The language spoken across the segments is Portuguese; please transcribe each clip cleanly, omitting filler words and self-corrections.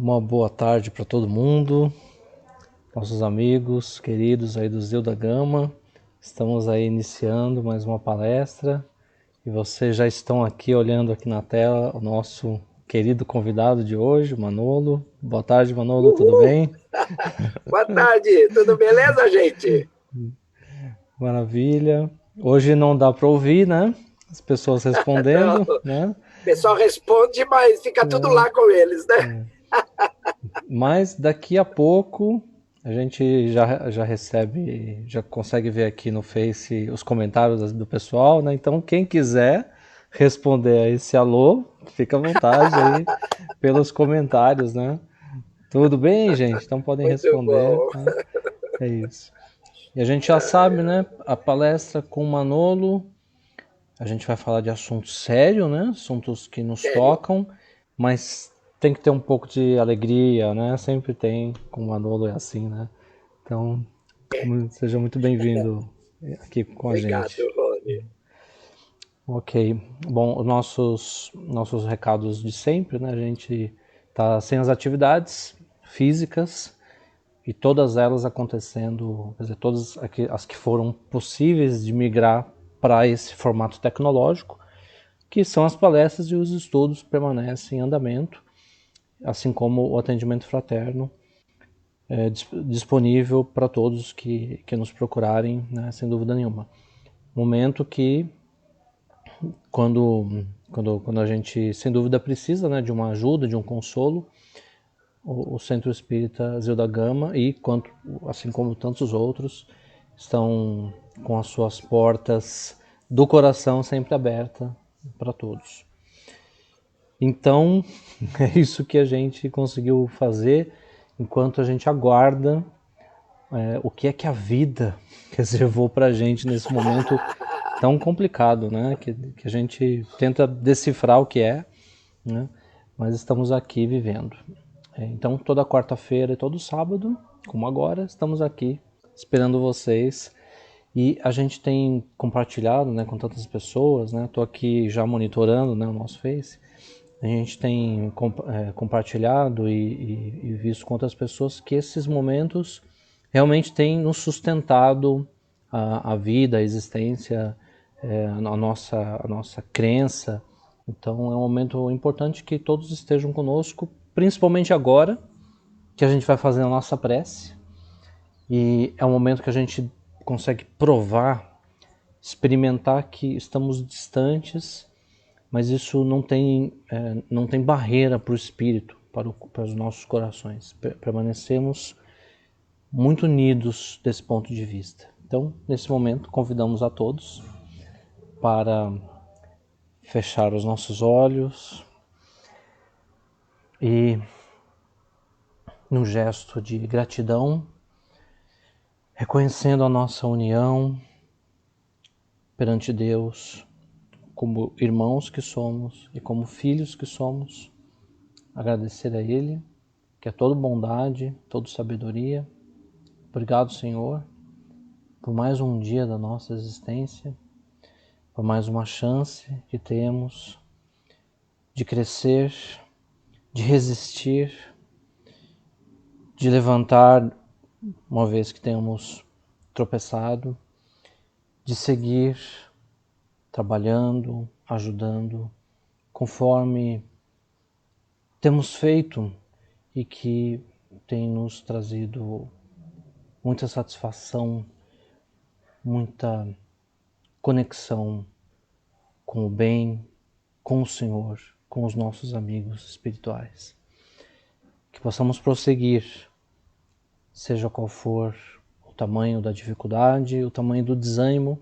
Uma boa tarde para todo mundo, nossos amigos queridos aí do Zeu da Gama. Estamos aí iniciando mais uma palestra e vocês já estão aqui olhando aqui na tela o nosso querido convidado de hoje, Manolo. Boa tarde, Manolo, tudo Uhul! bem? Boa tarde, tudo beleza, gente? Maravilha. Hoje não dá para ouvir, né? As pessoas Não, respondendo, o né? pessoal responde, mas fica tudo lá com eles, né? Mas daqui a pouco a gente já recebe, já consegue ver aqui no Face os comentários do pessoal, né? Então quem quiser responder a esse alô, fica à vontade aí pelos comentários, né? Tudo bem, gente? Então podem Muito responder, bom. né? É isso. E a gente já sabe, né? A palestra com o Manolo, a gente vai falar de assuntos sérios, né? Assuntos que nos Sério? tocam, mas tem que ter um pouco de alegria, né? Sempre tem, com o Manolo é assim, né? Então, seja muito bem-vindo aqui com a Obrigado, gente. Rony. Ok. Bom, os nossos recados de sempre, né? A gente tá sem as atividades físicas e todas elas acontecendo, quer dizer, todas as que foram possíveis de migrar para esse formato tecnológico, que são as palestras e os estudos permanecem em andamento, assim como o atendimento fraterno disponível para todos que nos procurarem, né, sem dúvida nenhuma. Momento que, quando a gente, sem dúvida, precisa, né, de uma ajuda, de um consolo, o Centro Espírita Zeu da Gama, assim como tantos outros, estão com as suas portas do coração sempre abertas para todos. Então, é isso que a gente conseguiu fazer enquanto a gente aguarda o que é que a vida reservou para a gente nesse momento tão complicado, né? Que a gente tenta decifrar o que é, né? Mas estamos aqui vivendo. Então, toda quarta-feira e todo sábado, como agora, estamos aqui esperando vocês. E a gente tem compartilhado, né, com tantas pessoas, né? Estou aqui já monitorando, né, o nosso Face. A gente tem compartilhado e visto com outras pessoas que esses momentos realmente têm nos sustentado a vida, a existência, a nossa crença. Então é um momento importante que todos estejam conosco, principalmente agora, que a gente vai fazer a nossa prece. E é um momento que a gente consegue provar, experimentar que estamos distantes, mas isso não tem barreira para o espírito, para os nossos corações. Permanecemos muito unidos desse ponto de vista. Então, nesse momento, convidamos a todos para fechar os nossos olhos e, num gesto de gratidão, reconhecendo a nossa união perante Deus, como irmãos que somos e como filhos que somos, agradecer a Ele, que é toda bondade, toda sabedoria. Obrigado, Senhor, por mais um dia da nossa existência, por mais uma chance que temos de crescer, de resistir, de levantar uma vez que tenhamos tropeçado, de seguir trabalhando, ajudando, conforme temos feito e que tem nos trazido muita satisfação, muita conexão com o bem, com o Senhor, com os nossos amigos espirituais. Que possamos prosseguir, seja qual for o tamanho da dificuldade, o tamanho do desânimo,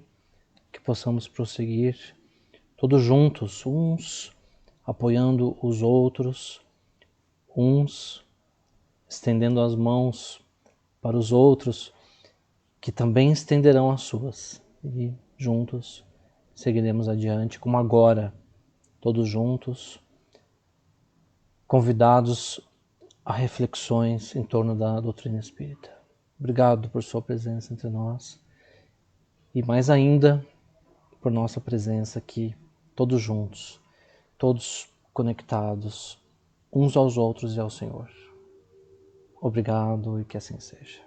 que possamos prosseguir todos juntos, uns apoiando os outros, uns estendendo as mãos para os outros, que também estenderão as suas. E juntos seguiremos adiante, como agora, todos juntos, convidados a reflexões em torno da doutrina espírita. Obrigado por sua presença entre nós e mais ainda por nossa presença aqui, todos juntos, todos conectados uns aos outros e ao Senhor. Obrigado e que assim seja.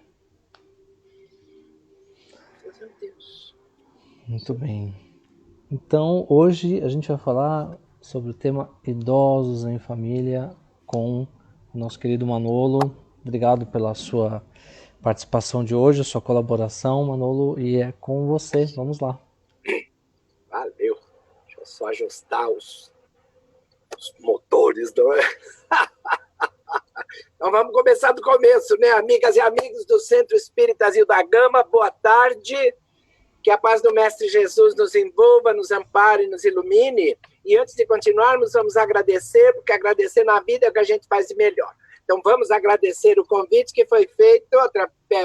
Meu Deus. Muito bem. Então, hoje a gente vai falar sobre o tema idosos em família com o nosso querido Manolo. Obrigado pela sua participação de hoje, sua colaboração, Manolo, e é com você. Vamos lá. Valeu. Deixa eu só ajustar os motores, não é? Então vamos começar do começo, né? Amigas e amigos do Centro Espírita Zilda da Gama, boa tarde. Que a paz do Mestre Jesus nos envolva, nos ampare, nos ilumine. E antes de continuarmos, vamos agradecer, porque agradecer na vida é o que a gente faz de melhor. Então vamos agradecer o convite que foi feito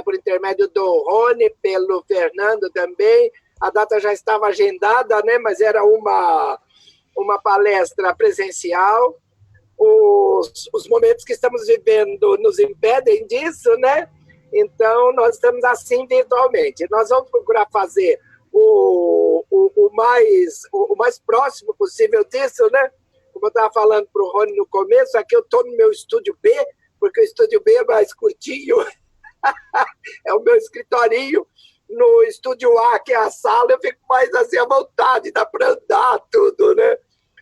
por intermédio do Rony, pelo Fernando também. A data já estava agendada, né? Mas era uma palestra presencial. Os momentos que estamos vivendo nos impedem disso, né? Então, nós estamos assim virtualmente. Nós vamos procurar fazer o mais próximo possível disso, né? Como eu estava falando para o Rony no começo, aqui eu estou no meu estúdio B, porque o estúdio B é mais curtinho, é o meu escritorinho. No estúdio A, que é a sala, eu fico mais assim à vontade, dá para andar tudo, né?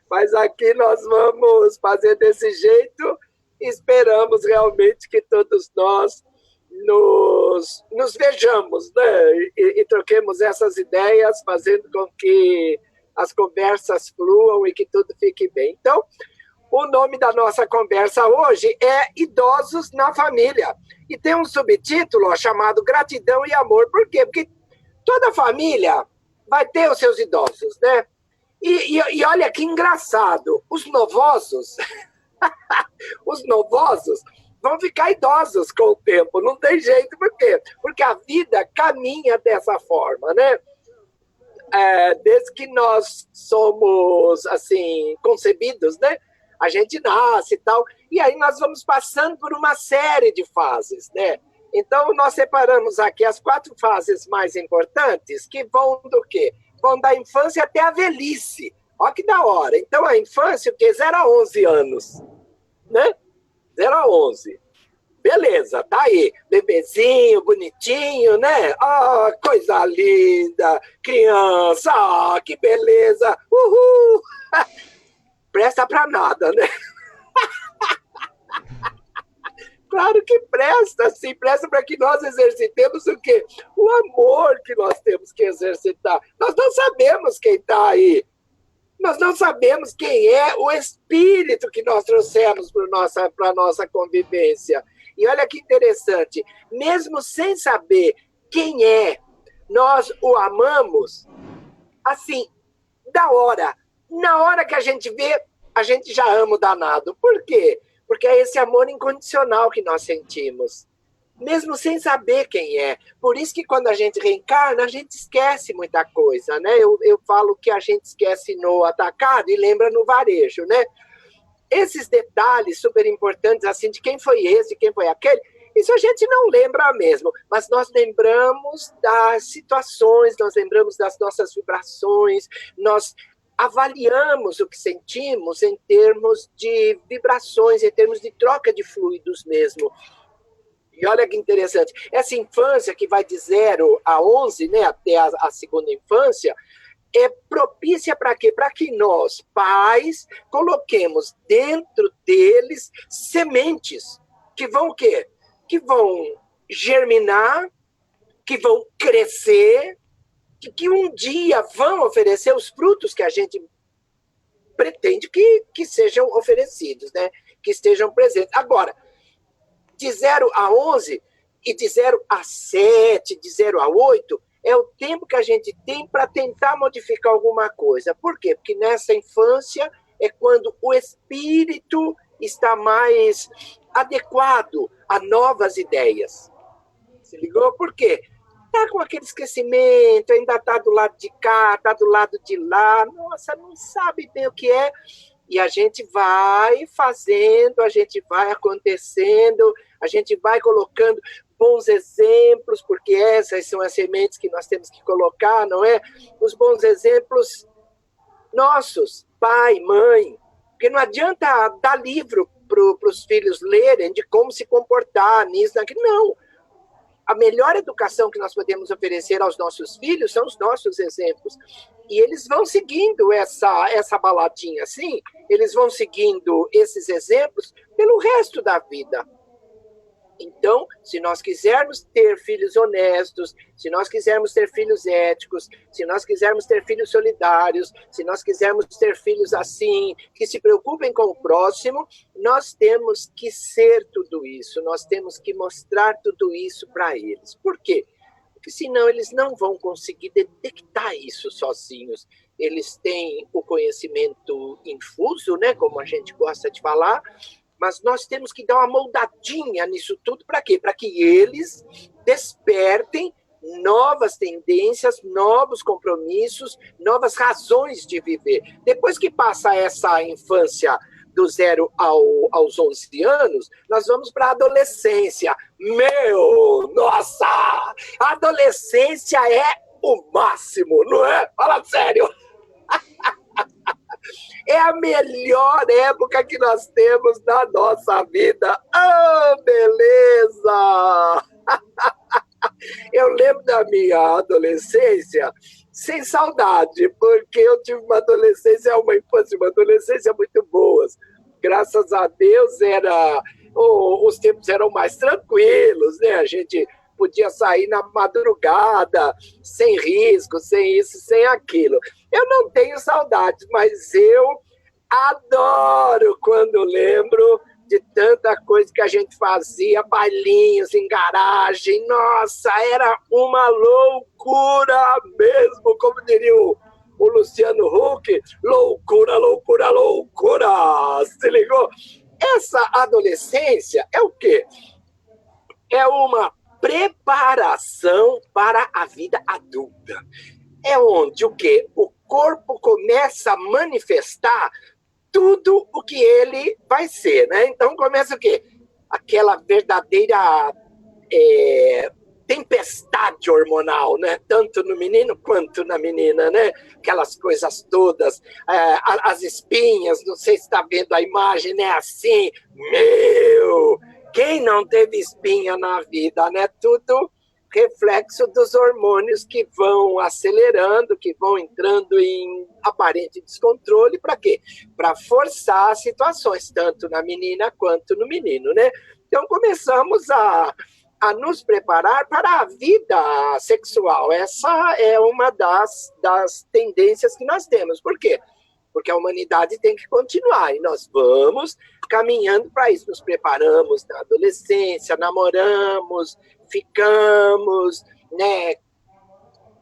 Mas aqui nós vamos fazer desse jeito e esperamos realmente que todos nós nos vejamos, né? E troquemos essas ideias, fazendo com que as conversas fluam e que tudo fique bem. Então, o nome da nossa conversa hoje é Idosos na Família. E tem um subtítulo chamado Gratidão e Amor. Por quê? Porque toda família vai ter os seus idosos, né? E olha que engraçado, os novosos vão ficar idosos com o tempo, não tem jeito. Por quê? Porque a vida caminha dessa forma, né? Desde que nós somos, assim, concebidos, né? A gente nasce e tal, e aí nós vamos passando por uma série de fases, né? Então, nós separamos aqui as 4 fases mais importantes, que vão do quê? Vão da infância até a velhice. Olha que da hora. Então, a infância, o quê? 0 a 11 anos, né? 0 a 11. Beleza, tá aí. Bebezinho, bonitinho, né? Ah, coisa linda. Criança, ah, que beleza. Uhul. Presta pra nada, né? Claro que presta, sim. Presta para que nós exercitemos o quê? O amor que nós temos que exercitar. Nós não sabemos quem está aí. Nós não sabemos quem é o espírito que nós trouxemos para a nossa convivência. E olha que interessante, mesmo sem saber quem é, nós o amamos, assim, da hora. Na hora que a gente vê, a gente já ama o danado. Por quê? Porque é esse amor incondicional que nós sentimos, mesmo sem saber quem é. Por isso que quando a gente reencarna, a gente esquece muita coisa, né? Eu falo que a gente esquece no atacado e lembra no varejo, né? Esses detalhes super importantes, assim, de quem foi esse, quem foi aquele, isso a gente não lembra mesmo, mas nós lembramos das situações, nós lembramos das nossas vibrações, nós avaliamos o que sentimos em termos de vibrações, em termos de troca de fluidos mesmo. E olha que interessante, essa infância que vai de 0 a 11, né, até a segunda infância, é propícia para quê? Para que nós, pais, coloquemos dentro deles sementes que vão o quê? Que vão germinar, que vão crescer, que um dia vão oferecer os frutos que a gente pretende que sejam oferecidos, né? Que estejam presentes. Agora, de 0 a 11 e de 0 a 7, de 0 a 8, é o tempo que a gente tem para tentar modificar alguma coisa. Por quê? Porque nessa infância é quando o espírito está mais adequado a novas ideias. Se ligou? Por quê? Está com aquele esquecimento, ainda está do lado de cá, está do lado de lá, nossa, não sabe bem o que é. E a gente vai fazendo, a gente vai acontecendo, a gente vai colocando bons exemplos, porque essas são as sementes que nós temos que colocar, não é? Os bons exemplos nossos, pai, mãe, porque não adianta dar livro os filhos lerem de como se comportar nisso, naquilo. Não. A melhor educação que nós podemos oferecer aos nossos filhos são os nossos exemplos. E eles vão seguindo essa baladinha assim, eles vão seguindo esses exemplos pelo resto da vida. Então, se nós quisermos ter filhos honestos, se nós quisermos ter filhos éticos, se nós quisermos ter filhos solidários, se nós quisermos ter filhos assim, que se preocupem com o próximo, nós temos que ser tudo isso, nós temos que mostrar tudo isso para eles. Por quê? Porque senão eles não vão conseguir detectar isso sozinhos. Eles têm o conhecimento infuso, né, como a gente gosta de falar, mas nós temos que dar uma moldadinha nisso tudo. Para quê? Para que eles despertem novas tendências, novos compromissos, novas razões de viver. Depois que passa essa infância do 0 aos 11 anos, nós vamos para a adolescência. Nossa! A adolescência é o máximo, não é? Fala sério! É a melhor época que nós temos na nossa vida. Ah, beleza! Eu lembro da minha adolescência sem saudade, porque eu tive uma adolescência, uma infância e uma adolescência muito boas. Graças a Deus, os tempos eram mais tranquilos, né? A gente podia sair na madrugada, sem risco, sem isso, sem aquilo. Eu não tenho saudades, mas eu adoro quando lembro de tanta coisa que a gente fazia, bailinhos em garagem. Nossa, era uma loucura mesmo, como diria o Luciano Huck, loucura, loucura, loucura. Se ligou? Essa adolescência é o quê? É uma preparação para a vida adulta. É onde o quê? O corpo começa a manifestar tudo o que ele vai ser, né? Então começa o quê? Aquela verdadeira tempestade hormonal, né? Tanto no menino quanto na menina, né? Aquelas coisas todas, as espinhas, não sei se está vendo a imagem, né? Assim, quem não teve espinha na vida, né? Tudo reflexo dos hormônios que vão acelerando, que vão entrando em aparente descontrole. Para quê? Para forçar situações, tanto na menina quanto no menino, né? Então, começamos a nos preparar para a vida sexual. Essa é uma das tendências que nós temos. Por quê? Porque a humanidade tem que continuar, e nós vamos caminhando para isso. Nos preparamos na adolescência, namoramos, ficamos, né,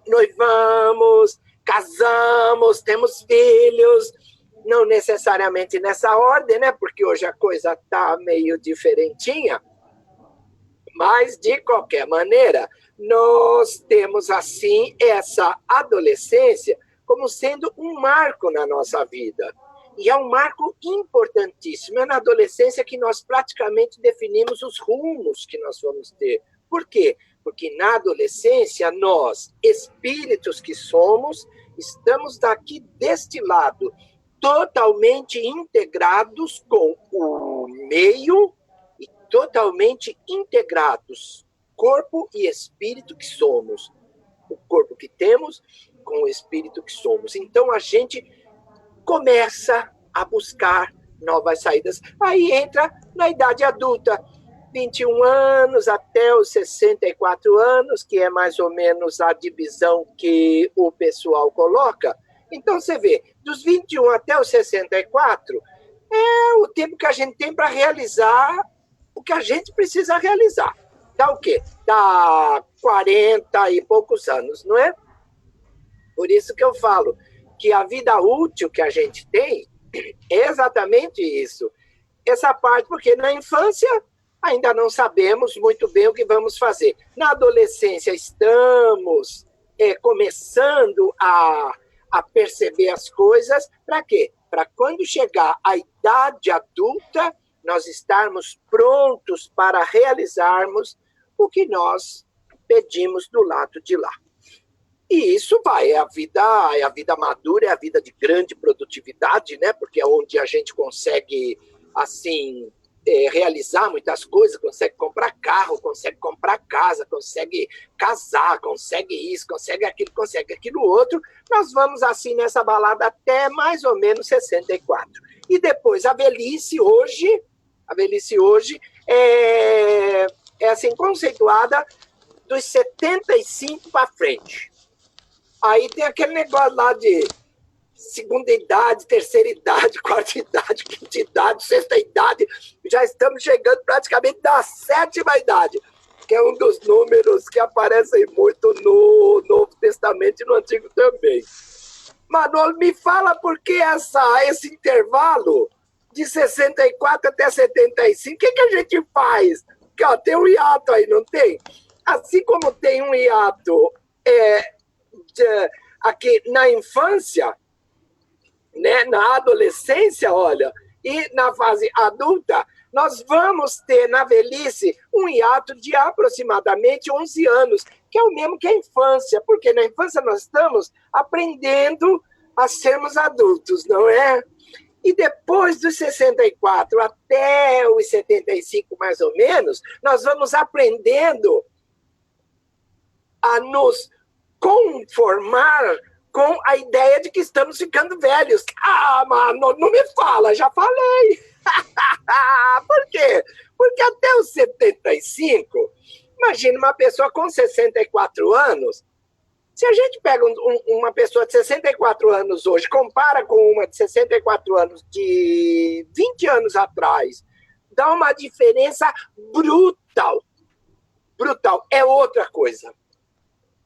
noivamos, casamos, temos filhos, não necessariamente nessa ordem, né, porque hoje a coisa está meio diferentinha, mas, de qualquer maneira, nós temos, assim, essa adolescência como sendo um marco na nossa vida. E é um marco importantíssimo. É na adolescência que nós praticamente definimos os rumos que nós vamos ter. Por quê? Porque na adolescência, nós, espíritos que somos, estamos daqui deste lado, totalmente integrados com o meio e totalmente integrados, corpo e espírito que somos. O corpo que temos com o espírito que somos. Então, a gente começa a buscar novas saídas. Aí entra na idade adulta, 21 anos até os 64 anos, que é mais ou menos a divisão que o pessoal coloca. Então, você vê, dos 21 até os 64, é o tempo que a gente tem para realizar o que a gente precisa realizar. Dá o quê? Dá 40 e poucos anos, não é? Por isso que eu falo que a vida útil que a gente tem é exatamente isso. Essa parte, porque na infância ainda não sabemos muito bem o que vamos fazer. Na adolescência estamos começando a perceber as coisas. Para quê? Para quando chegar a idade adulta, nós estarmos prontos para realizarmos o que nós pedimos do lado de lá. E isso é a vida madura, é a vida de grande produtividade, né? Porque é onde a gente consegue assim, realizar muitas coisas, consegue comprar carro, consegue comprar casa, consegue casar, consegue isso, consegue aquilo outro, nós vamos assim nessa balada até mais ou menos 64. E depois a velhice hoje é assim conceituada dos 75 para frente. Aí tem aquele negócio lá de segunda idade, terceira idade, quarta idade, quinta idade, sexta idade, já estamos chegando praticamente na sétima idade, que é um dos números que aparecem muito no Novo Testamento e no Antigo também. Manolo, me fala por que esse intervalo de 64 até 75, o que a gente faz? Porque ó, tem um hiato aí, não tem? Assim como tem um hiato aqui na infância, né, na adolescência, olha, e na fase adulta, nós vamos ter na velhice um hiato de aproximadamente 11 anos, que é o mesmo que a infância, porque na infância nós estamos aprendendo a sermos adultos, não é? E depois dos 64 até os 75, mais ou menos, nós vamos aprendendo a nos conformar com a ideia de que estamos ficando velhos. Ah, mano, não me fala, já falei. Por quê? Porque até os 75, imagina uma pessoa com 64 anos, se a gente pega uma pessoa de 64 anos hoje, compara com uma de 64 anos de 20 anos atrás, dá uma diferença brutal. Brutal. É outra coisa.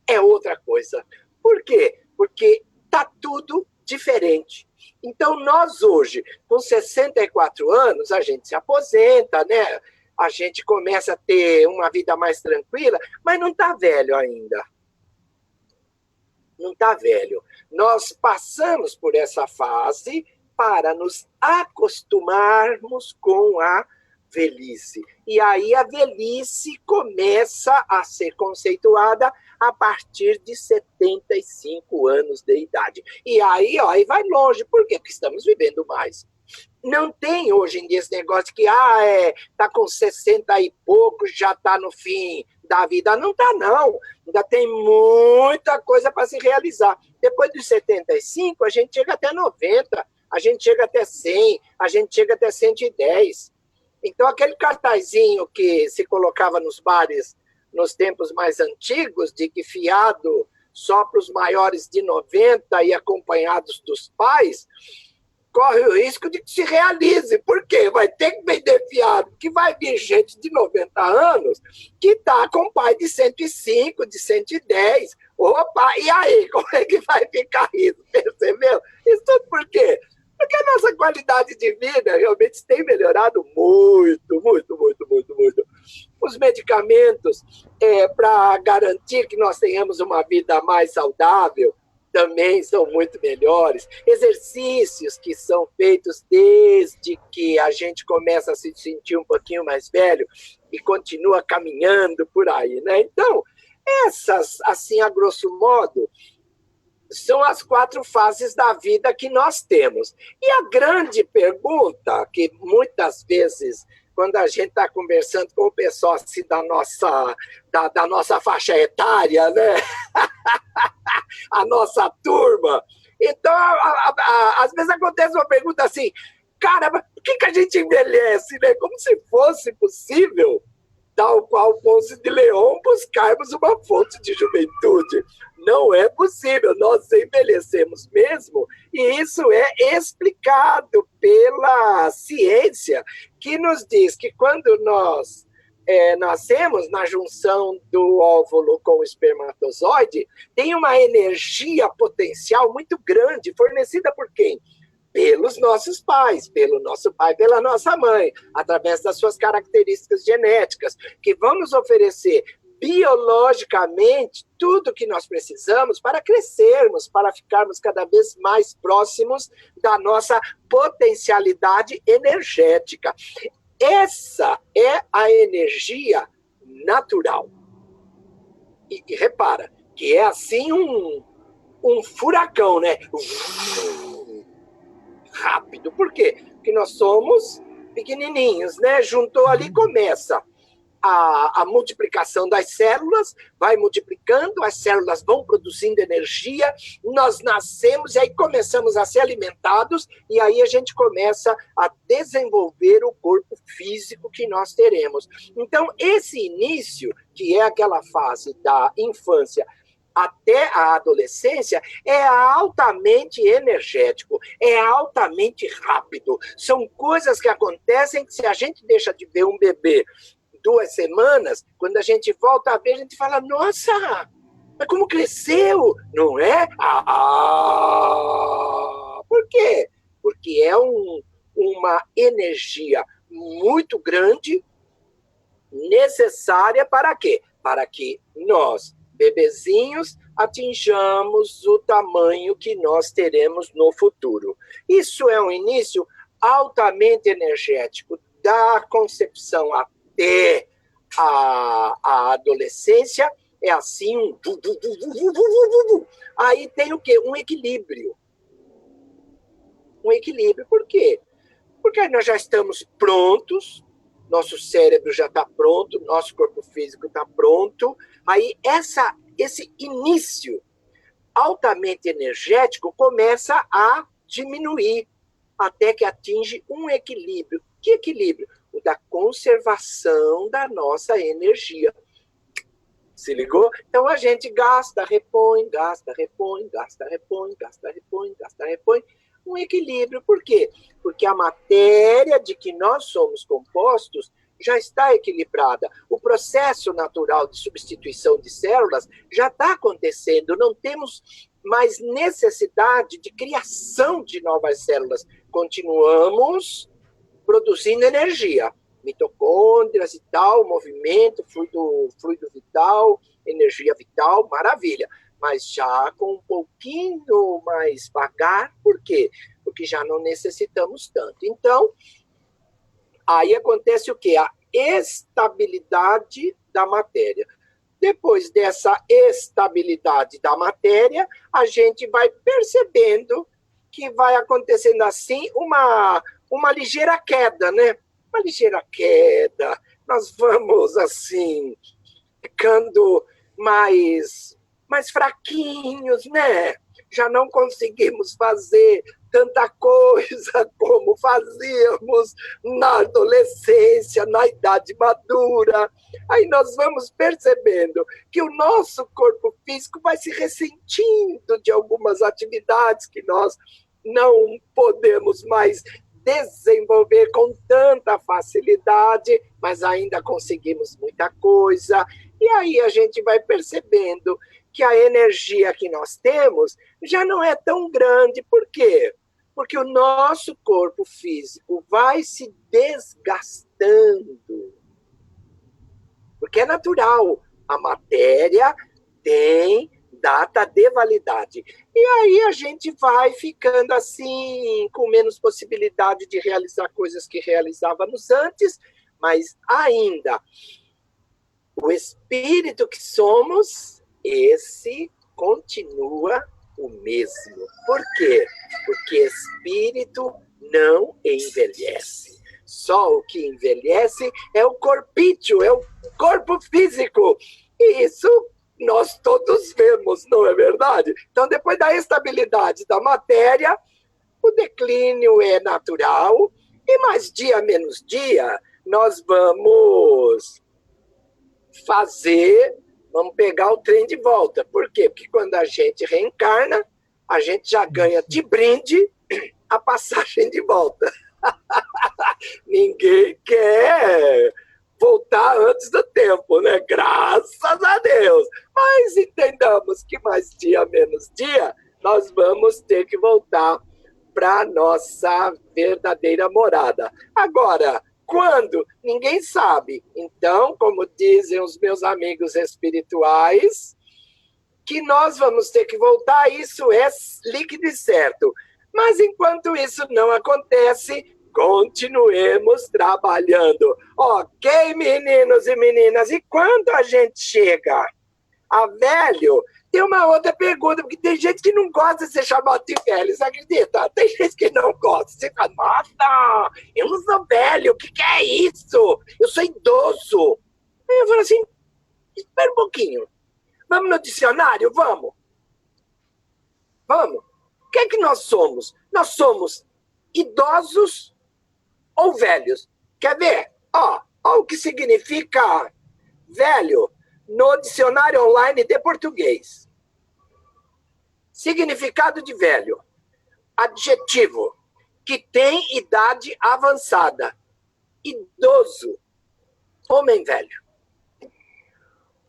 É outra coisa. Por quê? Porque está tudo diferente. Então, nós hoje, com 64 anos, a gente se aposenta, né? A gente começa a ter uma vida mais tranquila, mas não está velho ainda. Não está velho. Nós passamos por essa fase para nos acostumarmos com a velhice. E aí a velhice começa a ser conceituada a partir de 75 anos de idade. E aí, ó, aí vai longe. Por quê? Porque estamos vivendo mais. Não tem hoje em dia esse negócio de que tá com 60 e poucos, já está no fim da vida. Não está, não. Ainda tem muita coisa para se realizar. Depois dos 75, a gente chega até 90, a gente chega até 100, a gente chega até 110. Então, aquele cartazinho que se colocava nos bares nos tempos mais antigos, de que fiado só para os maiores de 90 e acompanhados dos pais, corre o risco de que se realize. Por quê? Vai ter que vender fiado, que vai vir gente de 90 anos que está com pai de 105, de 110. Opa, e aí? Como é que vai ficar isso? Percebeu? Isso tudo por quê? Porque a nossa qualidade de vida realmente tem melhorado muito, muito, muito, muito, muito. Os medicamentos para garantir que nós tenhamos uma vida mais saudável também são muito melhores. Exercícios que são feitos desde que a gente começa a se sentir um pouquinho mais velho e continua caminhando por aí, né? Então, essas, assim, a grosso modo, são as 4 fases da vida que nós temos. E a grande pergunta, que muitas vezes, quando a gente está conversando com o pessoal assim, da nossa faixa etária, né? A nossa turma, então, às vezes acontece uma pergunta assim, cara, por que a gente envelhece, né? Como se fosse possível, tal qual Ponce de Leão, buscarmos uma fonte de juventude. Não é possível, nós envelhecemos mesmo, e isso é explicado pela ciência, que nos diz que quando nós nascemos na junção do óvulo com o espermatozoide, tem uma energia potencial muito grande, fornecida por quem? Pelos nossos pais, pelo nosso pai, pela nossa mãe, através das suas características genéticas, que vão nos oferecer biologicamente tudo que nós precisamos para crescermos, para ficarmos cada vez mais próximos da nossa potencialidade energética. Essa é a energia natural. E repara, que é assim um furacão, né? Rápido. Por quê? Porque nós somos pequenininhos, né? Juntou ali, começa a multiplicação das células, vai multiplicando, as células vão produzindo energia, nós nascemos e aí começamos a ser alimentados e aí a gente começa a desenvolver o corpo físico que nós teremos. Então, esse início, que é aquela fase da infância até a adolescência, é altamente energético, é altamente rápido. São coisas que acontecem que se a gente deixa de ver um bebê 2 semanas, quando a gente volta a ver, a gente fala, nossa, mas como cresceu, não é? Por quê? Porque é uma energia muito grande, necessária para quê? Para que nós, bebezinhos, atinjamos o tamanho que nós teremos no futuro. Isso é um início altamente energético, da concepção até a adolescência, é assim, aí tem o quê? Um equilíbrio. Um equilíbrio, por quê? Porque nós já estamos prontos, nosso cérebro já está pronto, nosso corpo físico está pronto, aí esse início altamente energético começa a diminuir, até que atinge um equilíbrio. Que equilíbrio? O da conservação da nossa energia. Se ligou? Então a gente gasta, repõe, gasta, repõe, gasta, repõe, gasta, repõe, gasta, repõe. Um equilíbrio. Por quê? Porque a matéria de que nós somos compostos já está equilibrada. O processo natural de substituição de células já está acontecendo. Não temos mais necessidade de criação de novas células. Continuamos produzindo energia. Mitocôndrias e tal, movimento, fluido vital, energia vital, maravilha. Mas já com um pouquinho mais vagar, por quê? Porque já não necessitamos tanto. Então, aí acontece o quê? A estabilidade da matéria. Depois dessa estabilidade da matéria, a gente vai percebendo que vai acontecendo assim uma ligeira queda, né? Uma ligeira queda. Nós vamos, assim, ficando mais fraquinhos, né? Já não conseguimos fazer tanta coisa como fazíamos na adolescência, na idade madura. Aí nós vamos percebendo que o nosso corpo físico vai se ressentindo de algumas atividades que nós não podemos mais desenvolver com tanta facilidade, mas ainda conseguimos muita coisa. E aí a gente vai percebendo que a energia que nós temos já não é tão grande. Por quê? Porque o nosso corpo físico vai se desgastando. Porque é natural. A matéria tem data de validade. E aí a gente vai ficando assim, com menos possibilidade de realizar coisas que realizávamos antes, mas ainda o espírito que somos, esse continua o mesmo. Por quê? Porque espírito não envelhece. Só o que envelhece é o corpício, é o corpo físico. E isso nós todos vemos, não é verdade? Então, depois da estabilidade da matéria, o declínio é natural, e mais dia menos dia, nós vamos vamos pegar o trem de volta. Por quê? Porque quando a gente reencarna, a gente já ganha de brinde a passagem de volta. Ninguém quer voltar antes do tempo, né? Graças a Deus. Mas entendamos que mais dia, menos dia, nós vamos ter que voltar para a nossa verdadeira morada. Agora, quando? Ninguém sabe. Então, como dizem os meus amigos espirituais, que nós vamos ter que voltar, isso é líquido e certo. Mas enquanto isso não acontece, continuemos trabalhando. Ok, meninos e meninas? E quando a gente chega a velho, tem uma outra pergunta, porque tem gente que não gosta de ser chamado de velho, você acredita? Tem gente que não gosta. Você fala, nossa, eu não sou velho, o que é isso? Eu sou idoso. Aí eu falo assim, espera um pouquinho. Vamos no dicionário? Vamos. Vamos. O que é que nós somos? Nós somos idosos ou velhos? Quer ver? Ó o que significa velho no dicionário online de português. Significado de velho. Adjetivo. Que tem idade avançada. Idoso. Homem velho.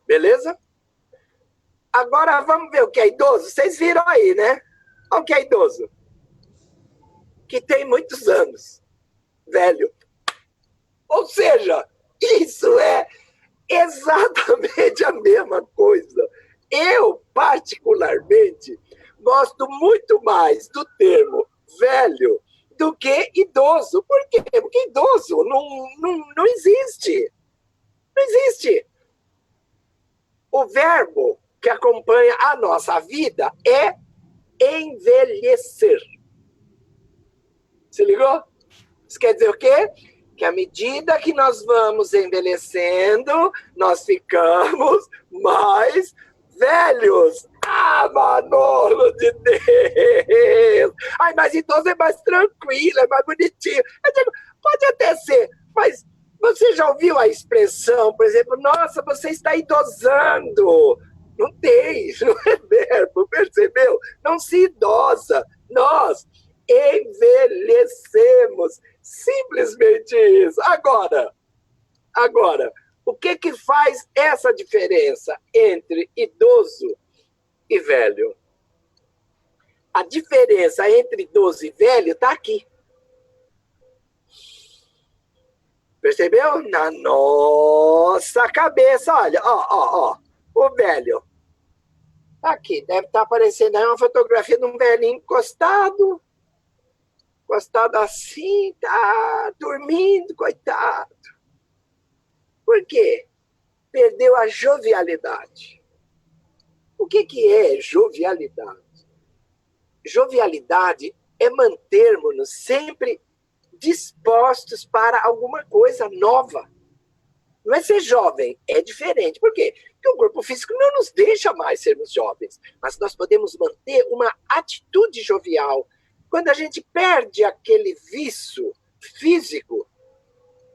Beleza? Agora vamos ver o que é idoso. Vocês viram aí, né? O que é idoso? Que tem muitos anos. Velho. Ou seja, isso é exatamente a mesma coisa. Eu, particularmente, gosto muito mais do termo velho do que idoso. Por quê? Porque idoso não existe. Não existe. O verbo que acompanha a nossa vida é envelhecer. Se ligou? Isso quer dizer o quê? Que à medida que nós vamos envelhecendo, nós ficamos mais velhos. Ah, Manolo de Deus! Ai, mas idoso é mais tranquilo, é mais bonitinho. Eu digo, pode até ser, mas você já ouviu a expressão, por exemplo, nossa, você está idosando? Não tem, não é verbo, percebeu? Não se idosa. Nós envelhecemos. Simplesmente isso. Agora, o que faz essa diferença entre idoso e velho? A diferença entre idoso e velho está aqui. Percebeu? Na nossa cabeça, olha, ó. O velho. Aqui, deve estar aparecendo aí uma fotografia de um velhinho encostado assim, tá dormindo, coitado. Por quê? Perdeu a jovialidade. O que é jovialidade? Jovialidade é mantermos-nos sempre dispostos para alguma coisa nova. Não é ser jovem, é diferente. Por quê? Porque o corpo físico não nos deixa mais sermos jovens, mas nós podemos manter uma atitude jovial. Quando a gente perde aquele vício físico,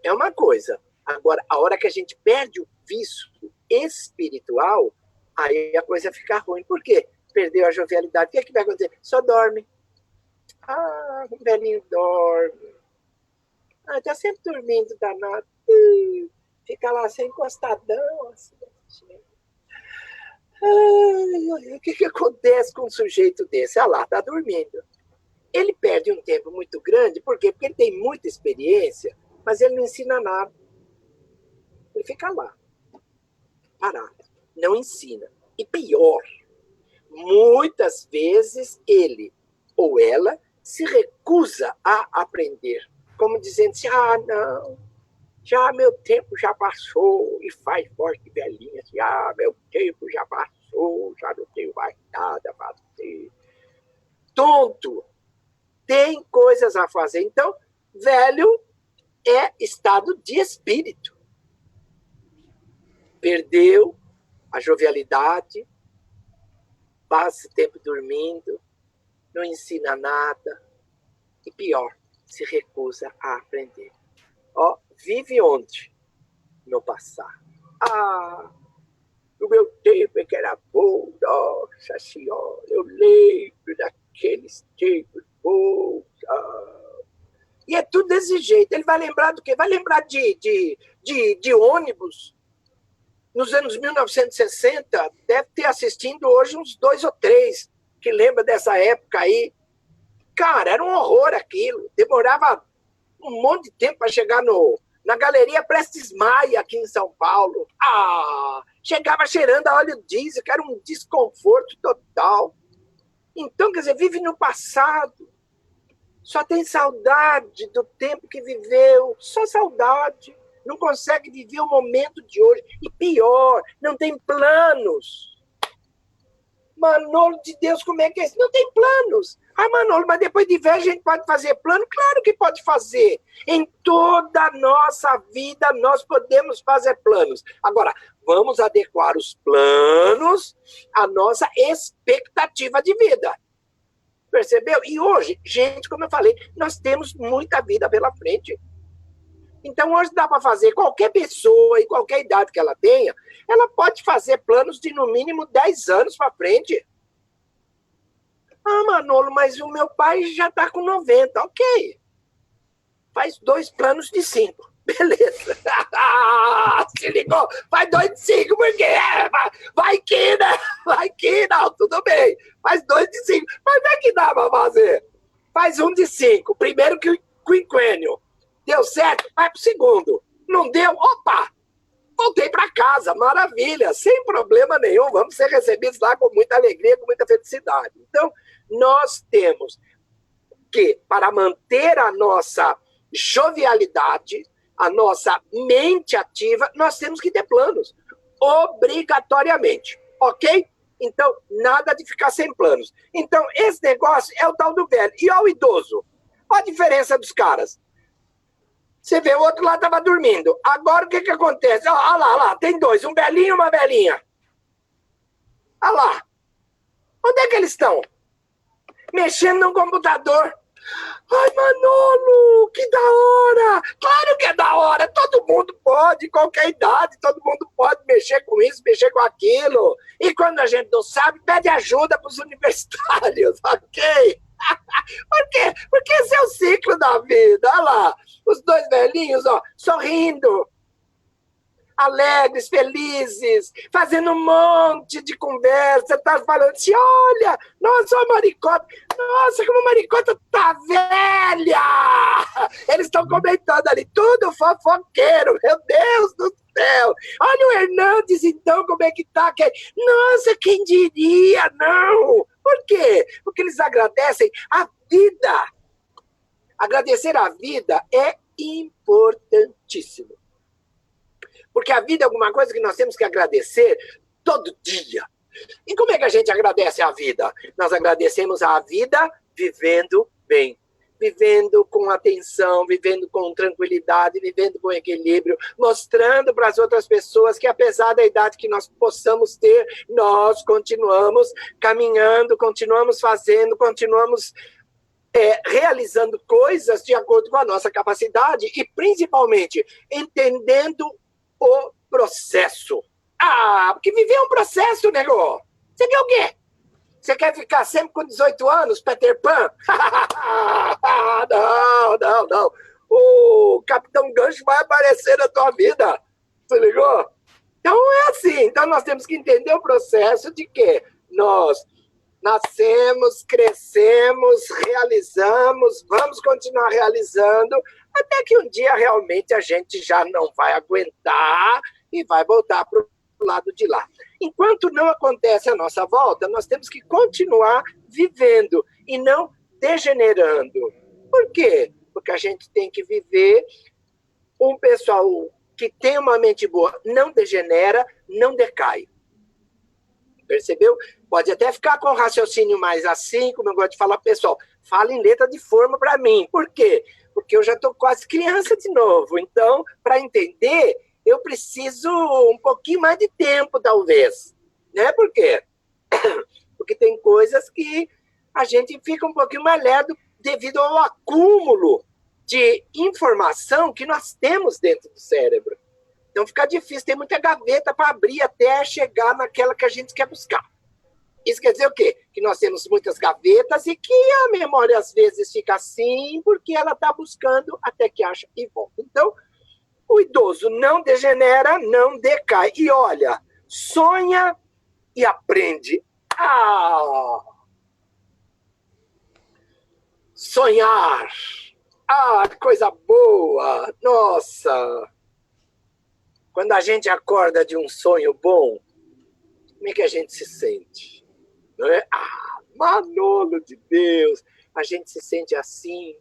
é uma coisa. Agora, a hora que a gente perde o vício espiritual, aí a coisa fica ruim. Por quê? Perdeu a jovialidade. O que vai acontecer? Só dorme. Ah, o velhinho dorme. Ah, tá sempre dormindo, danado. Fica lá sem encostadão. Assim. Ai, o que acontece com um sujeito desse? Ah lá, tá dormindo. Ele perde um tempo muito grande, por quê? Porque ele tem muita experiência, mas ele não ensina nada. Ele fica lá, parado, não ensina. E pior, muitas vezes ele ou ela se recusa a aprender, como dizendo assim, não, já meu tempo já passou, e faz voz de velhinha assim, meu tempo já passou, já não tenho mais nada a fazer. Tonto! Tem coisas a fazer. Então, velho é estado de espírito. Perdeu a jovialidade, passa tempo dormindo, não ensina nada e, pior, se recusa a aprender. Vive onde? No passado. No meu tempo é que era bom, nossa senhora, eu lembro daqueles tempos bons. E é tudo desse jeito. Ele vai lembrar do quê? Vai lembrar de ônibus nos anos 1960. Deve ter assistindo hoje uns 2 ou 3 que lembra dessa época aí. Cara, era um horror aquilo. Demorava um monte de tempo para chegar na Galeria Prestes Maia, aqui em São Paulo. Chegava cheirando a óleo diesel, que era um desconforto total. Então, quer dizer, vive no passado. Só tem saudade do tempo que viveu. Só saudade. Não consegue viver o momento de hoje. E pior, não tem planos. Manolo de Deus, como é que é isso? Não tem planos. Ah, Manolo, mas depois de velho a gente pode fazer plano? Claro que pode fazer. Em toda a nossa vida nós podemos fazer planos. Agora, vamos adequar os planos à nossa expectativa de vida. Percebeu? E hoje, gente, como eu falei, nós temos muita vida pela frente. Então, hoje dá para fazer, qualquer pessoa, em qualquer idade que ela tenha, ela pode fazer planos de, no mínimo, 10 anos para frente. Ah, Manolo, mas o meu pai já está com 90. Ok. Faz 2 planos de 5. Beleza. Se ligou? Faz 2 de 5, porque vai que, né? Vai que, não, tudo bem. Faz 2 de 5. Mas não é que dá para fazer. Faz 1 de 5. Primeiro que o quinquênio. Deu certo? Vai pro segundo. Não deu? Opa! Voltei para casa. Maravilha. Sem problema nenhum. Vamos ser recebidos lá com muita alegria, com muita felicidade. Então, nós temos que, para manter a nossa jovialidade, a nossa mente ativa, nós temos que ter planos. Obrigatoriamente. Ok? Então, nada de ficar sem planos. Então, esse negócio é o tal do velho. E ao idoso? Olha a diferença dos caras. Você vê, o outro lá estava dormindo. Agora o que acontece? Olha lá, tem 2, um velhinho e uma velhinha. Olha lá. Onde é que eles estão? Mexendo no computador. Ai, Manolo, que da hora! Claro que é da hora, todo mundo pode, qualquer idade, todo mundo pode mexer com isso, mexer com aquilo. E quando a gente não sabe, pede ajuda para os universitários, ok? Por quê? Porque esse é o ciclo da vida. Olha lá, os 2 velhinhos, ó, sorrindo, alegres, felizes, fazendo um monte de conversa, tá falando assim, olha, nossa, a maricota, nossa, como a maricota tá velha! Eles estão comentando ali, tudo fofoqueiro, meu Deus do céu! Olha o Hernandes, então, como é que tá? Nossa, quem diria, não! Por quê? Porque eles agradecem a vida. Agradecer a vida é importantíssimo. Porque a vida é alguma coisa que nós temos que agradecer todo dia. E como é que a gente agradece a vida? Nós agradecemos a vida vivendo bem. Vivendo com atenção, vivendo com tranquilidade, vivendo com equilíbrio, mostrando para as outras pessoas que apesar da idade que nós possamos ter, nós continuamos caminhando, continuamos fazendo, continuamos realizando coisas de acordo com a nossa capacidade e principalmente entendendo o processo. Ah, porque viver é um processo, nego. Você quer o quê? Você quer ficar sempre com 18 anos, Peter Pan? Não. O Capitão Gancho vai aparecer na tua vida. Você ligou? Então é assim. Então nós temos que entender o processo de que nós nascemos, crescemos, realizamos, vamos continuar realizando, até que um dia realmente a gente já não vai aguentar e vai voltar para o lado de lá. Enquanto não acontece a nossa volta, nós temos que continuar vivendo e não degenerando. Por quê? Porque a gente tem que viver, um pessoal que tem uma mente boa não degenera, não decai. Percebeu? Pode até ficar com o raciocínio mais assim, como eu gosto de falar, pessoal, fala em letra de forma para mim. Por quê? Porque eu já estou quase criança de novo. Então, para entender, eu preciso um pouquinho mais de tempo, talvez. Né? Por quê? Porque tem coisas que a gente fica um pouquinho mais lerdo devido ao acúmulo de informação que nós temos dentro do cérebro. Então fica difícil, tem muita gaveta para abrir até chegar naquela que a gente quer buscar. Isso quer dizer o quê? Que nós temos muitas gavetas e que a memória às vezes fica assim porque ela está buscando até que acha e volta. Então, o idoso não degenera, não decai. E olha, sonha e aprende. Ah! Sonhar! Ah, coisa boa! Nossa! Quando a gente acorda de um sonho bom, como é que a gente se sente? Não é? Ah, Manolo de Deus! A gente se sente assim,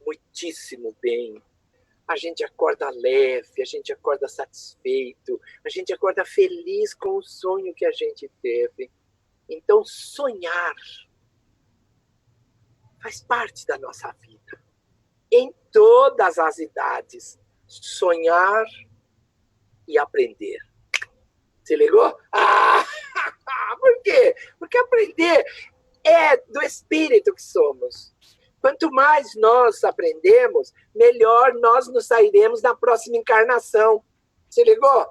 muitíssimo bem. A gente acorda leve, a gente acorda satisfeito, a gente acorda feliz com o sonho que a gente teve. Então, sonhar faz parte da nossa vida. Em todas as idades, sonhar e aprender. Se ligou? Por quê? Porque aprender é do espírito que somos. Quanto mais nós aprendemos, melhor nós nos sairemos na próxima encarnação. Se ligou?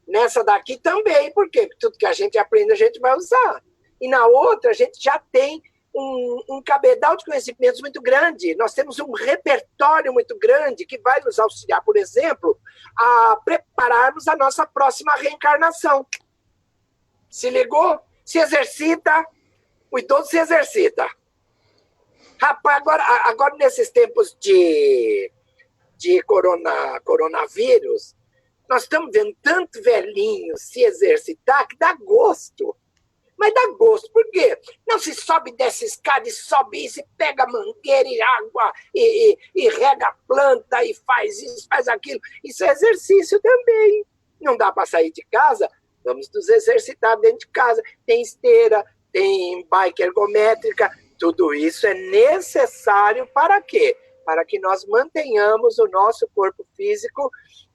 Nessa daqui também, por quê? Porque tudo que a gente aprende, a gente vai usar. E na outra, a gente já tem um cabedal de conhecimentos muito grande. Nós temos um repertório muito grande que vai nos auxiliar, por exemplo, a prepararmos a nossa próxima reencarnação. Se ligou? Se exercita, o idoso se exercita. Rapaz, agora nesses tempos de coronavírus, nós estamos vendo tanto velhinho se exercitar que dá gosto. Mas dá gosto, por quê? Não se sobe dessa escada e sobe isso, e pega mangueira e água, e rega a planta, e faz isso, faz aquilo. Isso é exercício também. Não dá para sair de casa? Vamos nos exercitar dentro de casa. Tem esteira, tem bike ergométrica, tudo isso é necessário para quê? Para que nós mantenhamos o nosso corpo físico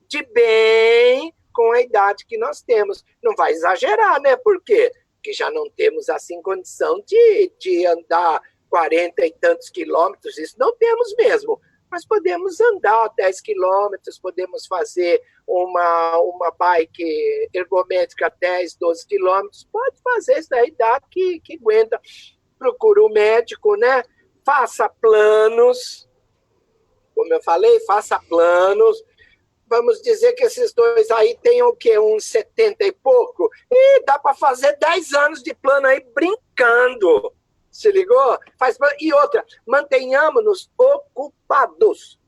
de bem com a idade que nós temos. Não vai exagerar, né? Por quê? Porque já não temos, assim, condição de andar 40 e tantos quilômetros, isso não temos mesmo. Mas podemos andar 10 quilômetros, podemos fazer uma bike ergométrica 10, 12 quilômetros, pode fazer isso daí, dá que aguenta. Procura o médico, né? Faça planos, como eu falei, faça planos. Vamos dizer que esses dois aí tenham o quê? Uns 70 e pouco? E dá para fazer 10 anos de plano aí brincando. Se ligou? Faz plano. E outra, mantenhamos-nos ocupados.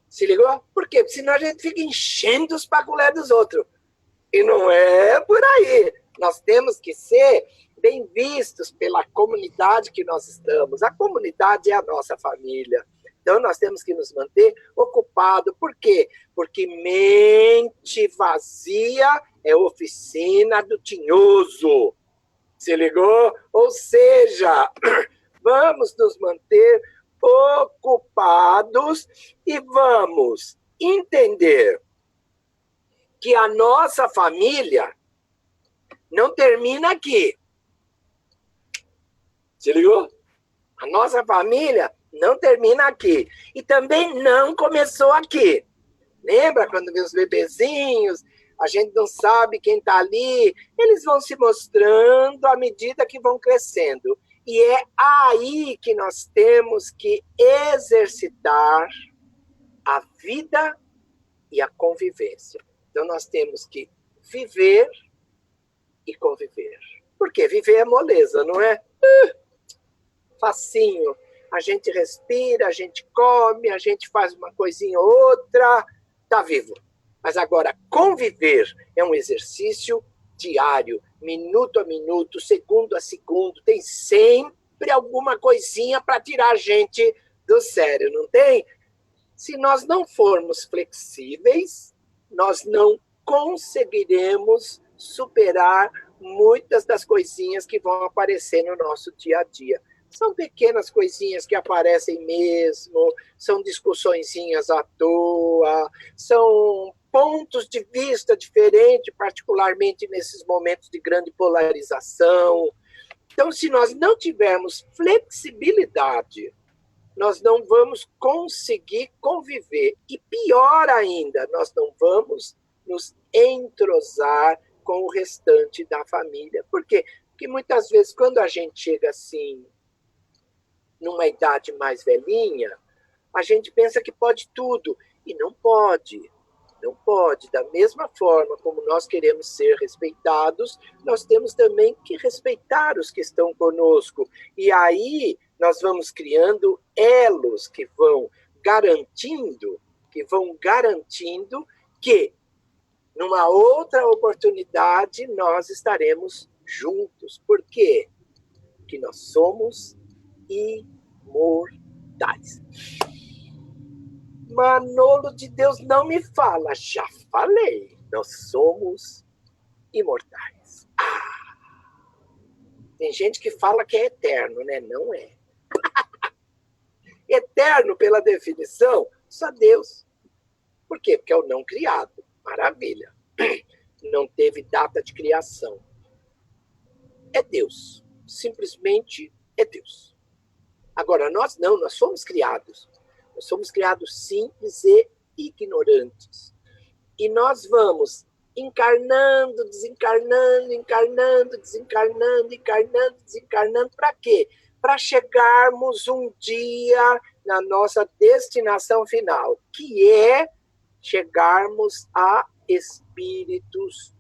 Se ligou? Por quê? Porque senão a gente fica enchendo os paculé dos outros. E não é por aí. Nós temos que ser bem vistos pela comunidade que nós estamos. A comunidade é a nossa família. Então, nós temos que nos manter ocupados. Por quê? Porque mente vazia é oficina do tinhoso. Se ligou? Ou seja, vamos nos manter ocupados e vamos entender que a nossa família não termina aqui. Se ligou? A nossa família não termina aqui. E também não começou aqui. Lembra quando vê os bebezinhos, a gente não sabe quem está ali, eles vão se mostrando à medida que vão crescendo. E é aí que nós temos que exercitar a vida e a convivência. Então, nós temos que viver e conviver. Porque viver é moleza, não é? Facinho. A gente respira, a gente come, a gente faz uma coisinha ou outra, está vivo. Mas agora, conviver é um exercício diário, minuto a minuto, segundo a segundo. Tem sempre alguma coisinha para tirar a gente do sério, não tem? Se nós não formos flexíveis, nós não conseguiremos superar muitas das coisinhas que vão aparecer no nosso dia a dia. São pequenas coisinhas que aparecem mesmo, são discussõezinhas à toa, são pontos de vista diferentes, particularmente nesses momentos de grande polarização. Então, se nós não tivermos flexibilidade, nós não vamos conseguir conviver. E pior ainda, nós não vamos nos entrosar com o restante da família. Por quê? Porque muitas vezes, quando a gente chega assim, numa idade mais velhinha, a gente pensa que pode tudo. E não pode. Não pode. Da mesma forma como nós queremos ser respeitados, nós temos também que respeitar os que estão conosco. E aí nós vamos criando elos que vão garantindo que numa outra oportunidade nós estaremos juntos. Por quê? Porque nós somos imortais. Manolo de Deus, não me fala, já falei, nós somos imortais. Tem gente que fala que é eterno, né? Não é. Eterno, pela definição, só Deus. Por quê? Porque é o não criado. Maravilha. Não teve data de criação. É Deus. Simplesmente é Deus. Agora, nós não, nós somos criados. Nós somos criados simples e ignorantes. E nós vamos encarnando, desencarnando, encarnando, desencarnando, encarnando, desencarnando. Para quê? Para chegarmos um dia na nossa destinação final, que é chegarmos a espíritos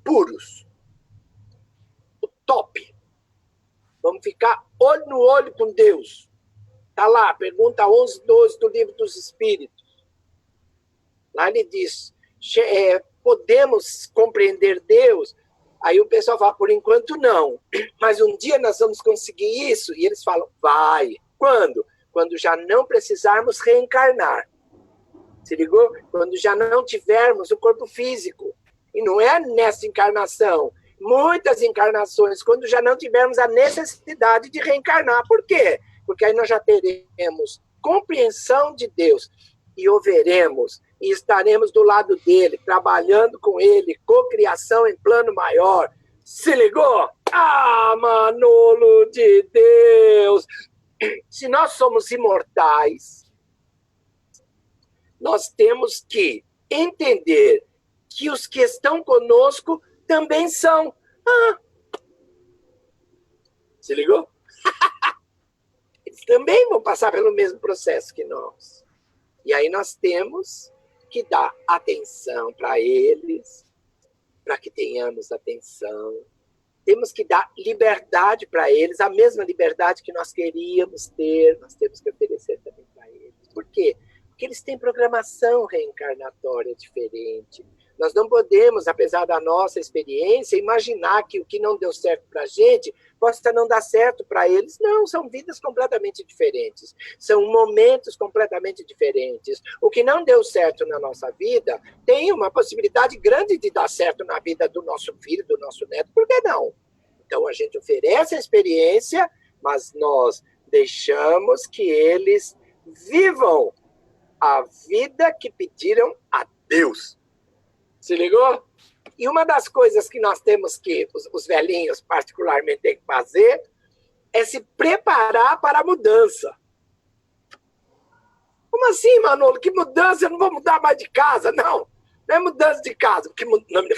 puros. O top. Vamos ficar olho no olho com Deus. Está lá, pergunta 11, 12 do Livro dos Espíritos. Lá ele diz, podemos compreender Deus? Aí o pessoal fala, por enquanto não. Mas um dia nós vamos conseguir isso? E eles falam, vai. Quando? Quando já não precisarmos reencarnar. Se ligou? Quando já não tivermos o corpo físico. E não é nessa encarnação. Muitas encarnações, quando já não tivermos a necessidade de reencarnar. Por quê? Porque aí nós já teremos compreensão de Deus e o veremos e estaremos do lado dele, trabalhando com ele, cocriação em plano maior. Se ligou? Ah, Manolo de Deus! Se nós somos imortais, nós temos que entender que os que estão conosco também são. Se ligou? Eles também vão passar pelo mesmo processo que nós. E aí nós temos que dar atenção para eles, para que tenhamos atenção. Temos que dar liberdade para eles, a mesma liberdade que nós queríamos ter, nós temos que oferecer também para eles. Por quê? Porque eles têm programação reencarnatória diferente. Nós não podemos, apesar da nossa experiência, imaginar que o que não deu certo para a gente possa não dar certo para eles. Não, são vidas completamente diferentes. São momentos completamente diferentes. O que não deu certo na nossa vida tem uma possibilidade grande de dar certo na vida do nosso filho, do nosso neto. Por que não? Então, a gente oferece a experiência, mas nós deixamos que eles vivam a vida que pediram a Deus. Se ligou? E uma das coisas que nós temos que, os velhinhos particularmente têm que fazer, é se preparar para a mudança. Como assim, Manolo? Que mudança? Eu não vou mudar mais de casa, não. Não é mudança de casa, porque,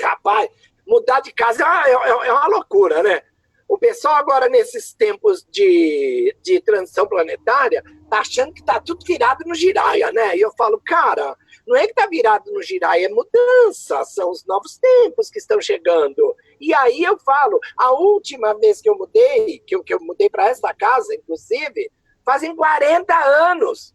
rapaz, mudar de casa é uma loucura, né? O pessoal agora, nesses tempos de transição planetária, tá achando que tá tudo virado no giraia, né? E eu falo, cara, não é que tá virado no giraia, é mudança, são os novos tempos que estão chegando. E aí eu falo, a última vez que eu mudei, que eu mudei para esta casa, inclusive, fazem 40 anos.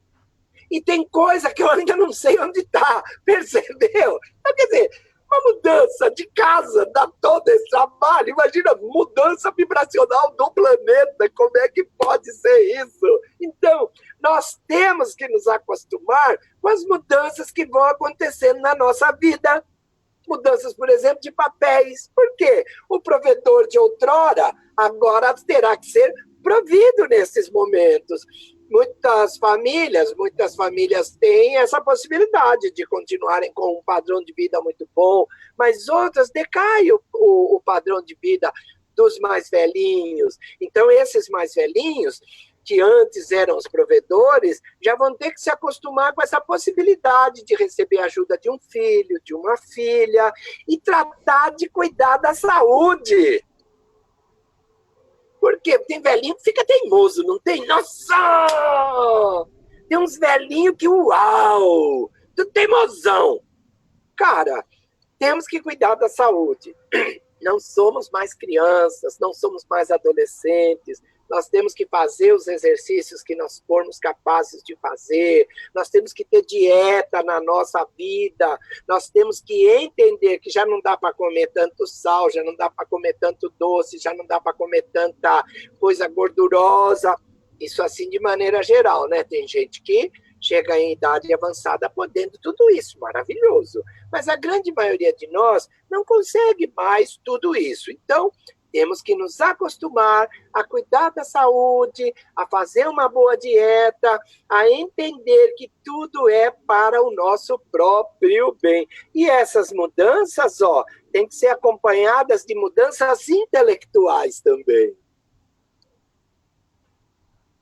E tem coisa que eu ainda não sei onde está, percebeu? Então, quer dizer, uma mudança de casa dá todo esse trabalho. Imagina, mudança vibracional do planeta, como é que pode ser isso? Então, nós temos que nos acostumar com as mudanças que vão acontecendo na nossa vida. Mudanças, por exemplo, de papéis. Por quê? O provedor de outrora agora terá que ser provido nesses momentos. Muitas famílias têm essa possibilidade de continuarem com um padrão de vida muito bom, mas outras decaem o padrão de vida dos mais velhinhos. Então, esses mais velhinhos, que antes eram os provedores, já vão ter que se acostumar com essa possibilidade de receber ajuda de um filho, de uma filha, e tratar de cuidar da saúde. Por quê? Tem velhinho que fica teimoso, não tem? Nossa! Tem uns velhinhos que, uau! Do teimosão. Cara, temos que cuidar da saúde. Não somos mais crianças, não somos mais adolescentes. Nós temos que fazer os exercícios que nós formos capazes de fazer. Nós temos que ter dieta na nossa vida. Nós temos que entender que já não dá para comer tanto sal, já não dá para comer tanto doce, já não dá para comer tanta coisa gordurosa. Isso assim de maneira geral, né? Tem gente que chega em idade avançada podendo tudo isso, maravilhoso. Mas a grande maioria de nós não consegue mais tudo isso. Então, Temos que nos acostumar a cuidar da saúde, a fazer uma boa dieta, a entender que tudo é para o nosso próprio bem. E essas mudanças, têm que ser acompanhadas de mudanças intelectuais também.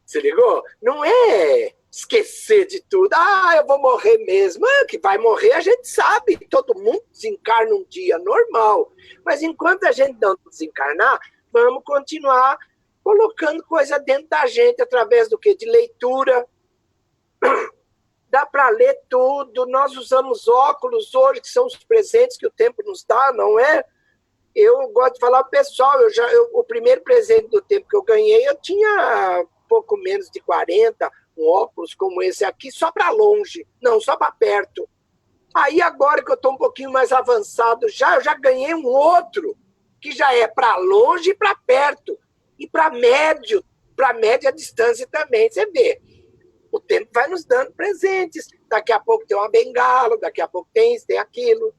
Se ligou? Não é esquecer de tudo. Eu vou morrer mesmo. Que vai morrer, a gente sabe. Todo mundo desencarna um dia, normal. Mas enquanto a gente não desencarnar, vamos continuar colocando coisa dentro da gente, através do quê? De leitura. Dá para ler tudo. Nós usamos óculos hoje, que são os presentes que o tempo nos dá, não é? Eu gosto de falar, pessoal, o primeiro presente do tempo que eu ganhei, eu tinha pouco menos de 40, um óculos como esse aqui, só para longe, não, só para perto. Aí agora que eu estou um pouquinho mais avançado, eu já ganhei um outro, que já é para longe e para perto, e para média distância também, você vê. O tempo vai nos dando presentes, daqui a pouco tem uma bengala, daqui a pouco tem isso, tem aquilo.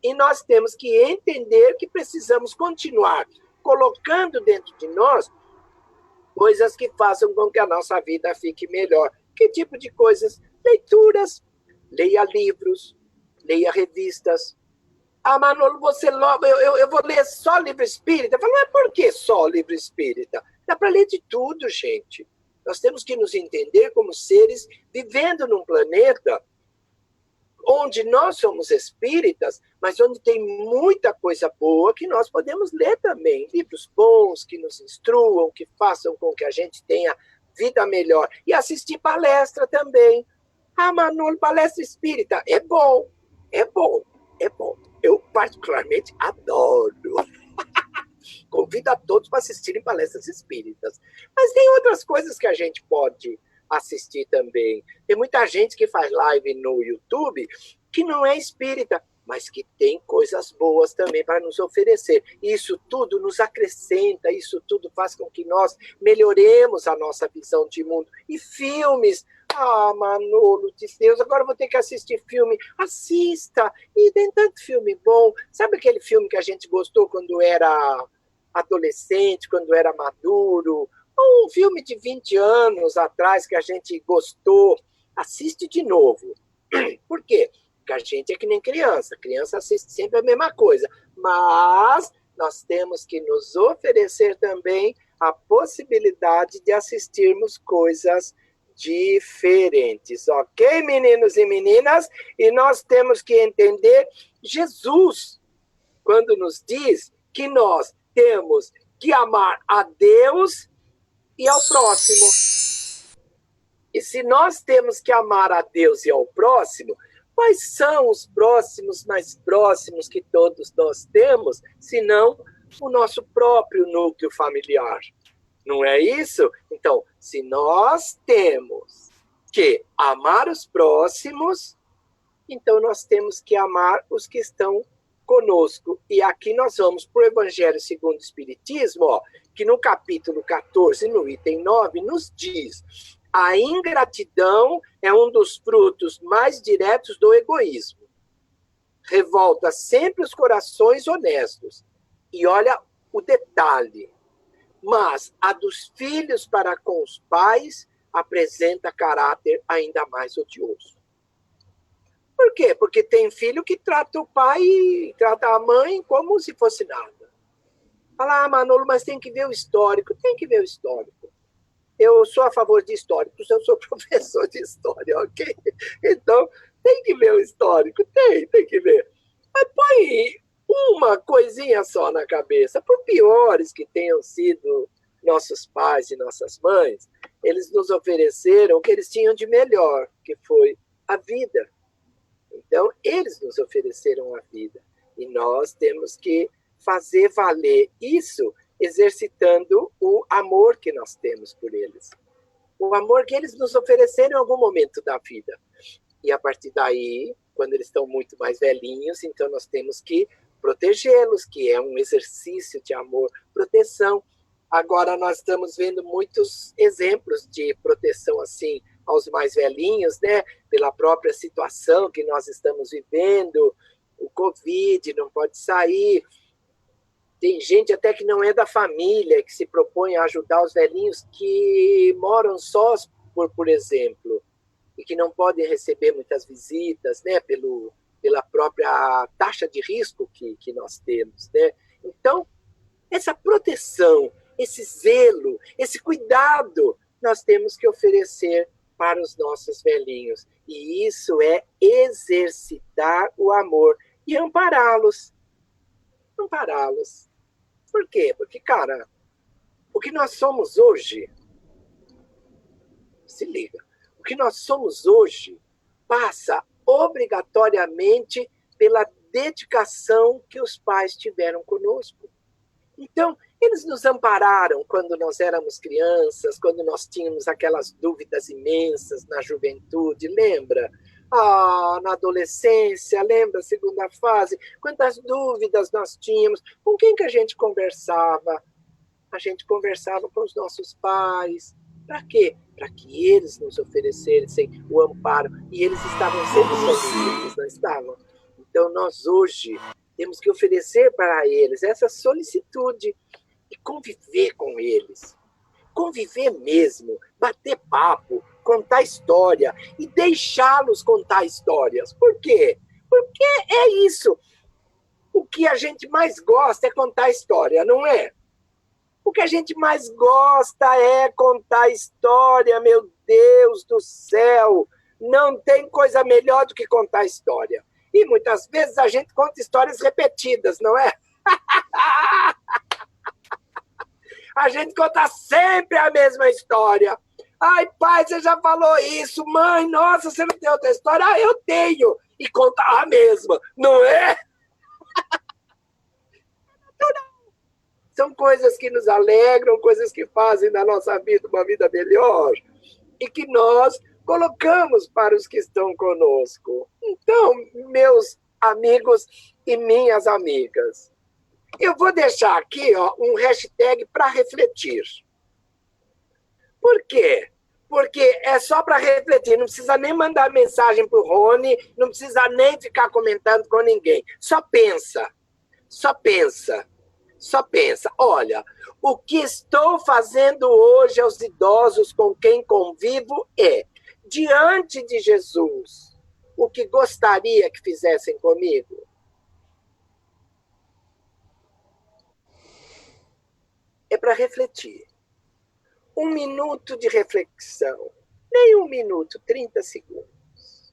E nós temos que entender que precisamos continuar colocando dentro de nós coisas que façam com que a nossa vida fique melhor. Que tipo de coisas? Leituras. Leia livros, leia revistas. Manolo, eu vou ler só livro espírita? Eu falo, mas por que só livro espírita? Dá para ler de tudo, gente. Nós temos que nos entender como seres vivendo num planeta onde nós somos espíritas, mas onde tem muita coisa boa que nós podemos ler também. Livros bons que nos instruam, que façam com que a gente tenha vida melhor. E assistir palestra também. Manolo, palestra espírita. É bom, é bom, é bom. Eu particularmente adoro. Convido a todos para assistirem palestras espíritas. Mas tem outras coisas que a gente pode assistir também. Tem muita gente que faz live no YouTube que não é espírita, mas que tem coisas boas também para nos oferecer. Isso tudo nos acrescenta, isso tudo faz com que nós melhoremos a nossa visão de mundo. E filmes, Manolo de Deus, agora eu vou ter que assistir filme. Assista! E tem tanto filme bom. Sabe aquele filme que a gente gostou quando era adolescente, quando era maduro? Um filme de 20 anos atrás que a gente gostou, assiste de novo. Por quê? Porque a gente é que nem criança. Criança assiste sempre a mesma coisa. Mas nós temos que nos oferecer também a possibilidade de assistirmos coisas diferentes. Ok, meninos e meninas? E nós temos que entender Jesus, quando nos diz que nós temos que amar a Deus e ao próximo. E se nós temos que amar a Deus e ao próximo, quais são os próximos mais próximos que todos nós temos, senão o nosso próprio núcleo familiar? Não é isso? Então, se nós temos que amar os próximos, então nós temos que amar os que estão conosco. E aqui nós vamos para o Evangelho segundo o Espiritismo, que no capítulo 14, no item 9, nos diz: a ingratidão é um dos frutos mais diretos do egoísmo. Revolta sempre os corações honestos. E olha o detalhe. Mas a dos filhos para com os pais apresenta caráter ainda mais odioso. Por quê? Porque tem filho que trata o pai e trata a mãe como se fosse nada. Fala, Manolo, mas tem que ver o histórico. Tem que ver o histórico. Eu sou a favor de históricos, eu sou professor de história, ok? Então, tem que ver o histórico. Tem que ver. Mas põe uma coisinha só na cabeça. Por piores que tenham sido nossos pais e nossas mães, eles nos ofereceram o que eles tinham de melhor, que foi a vida. Então, eles nos ofereceram a vida. E nós temos que fazer valer isso exercitando o amor que nós temos por eles. O amor que eles nos ofereceram em algum momento da vida. E a partir daí, quando eles estão muito mais velhinhos, então nós temos que protegê-los, que é um exercício de amor, proteção. Agora nós estamos vendo muitos exemplos de proteção assim aos mais velhinhos, né? Pela própria situação que nós estamos vivendo, o Covid, não pode sair. Tem gente até que não é da família, que se propõe a ajudar os velhinhos que moram sós, por exemplo, e que não podem receber muitas visitas, né, pela própria taxa de risco que nós temos, né? Então, essa proteção, esse zelo, esse cuidado, nós temos que oferecer para os nossos velhinhos. E isso é exercitar o amor e ampará-los. Ampará-los. Por quê? Porque, cara, o que nós somos hoje, se liga, o que nós somos hoje passa obrigatoriamente pela dedicação que os pais tiveram conosco. Então, eles nos ampararam quando nós éramos crianças, quando nós tínhamos aquelas dúvidas imensas na juventude, lembra? Na adolescência, lembra a segunda fase? Quantas dúvidas nós tínhamos? Com quem que a gente conversava? A gente conversava com os nossos pais. Para quê? Para que eles nos oferecessem o amparo. E eles estavam sempre sozinhos, não estavam? Então, nós hoje temos que oferecer para eles essa solicitude e conviver com eles. Conviver mesmo, bater papo, contar história e deixá-los contar histórias. Por quê? Porque é isso. O que a gente mais gosta é contar história, não é? O que a gente mais gosta é contar história, meu Deus do céu. Não tem coisa melhor do que contar história. E muitas vezes a gente conta histórias repetidas, não é? A gente conta sempre a mesma história. Ai, pai, você já falou isso. Mãe, nossa, você não tem outra história? Ah, eu tenho. E conta a mesma, não é? São coisas que nos alegram, coisas que fazem da nossa vida uma vida melhor e que nós colocamos para os que estão conosco. Então, meus amigos e minhas amigas, eu vou deixar aqui um hashtag para refletir. Por quê? Porque é só para refletir, não precisa nem mandar mensagem para o Rony, não precisa nem ficar comentando com ninguém. Só pensa, só pensa. Só pensa, olha, o que estou fazendo hoje aos idosos com quem convivo é, diante de Jesus, o que gostaria que fizessem comigo? É para refletir. 1 minuto de reflexão, nem 1 minuto, 30 segundos.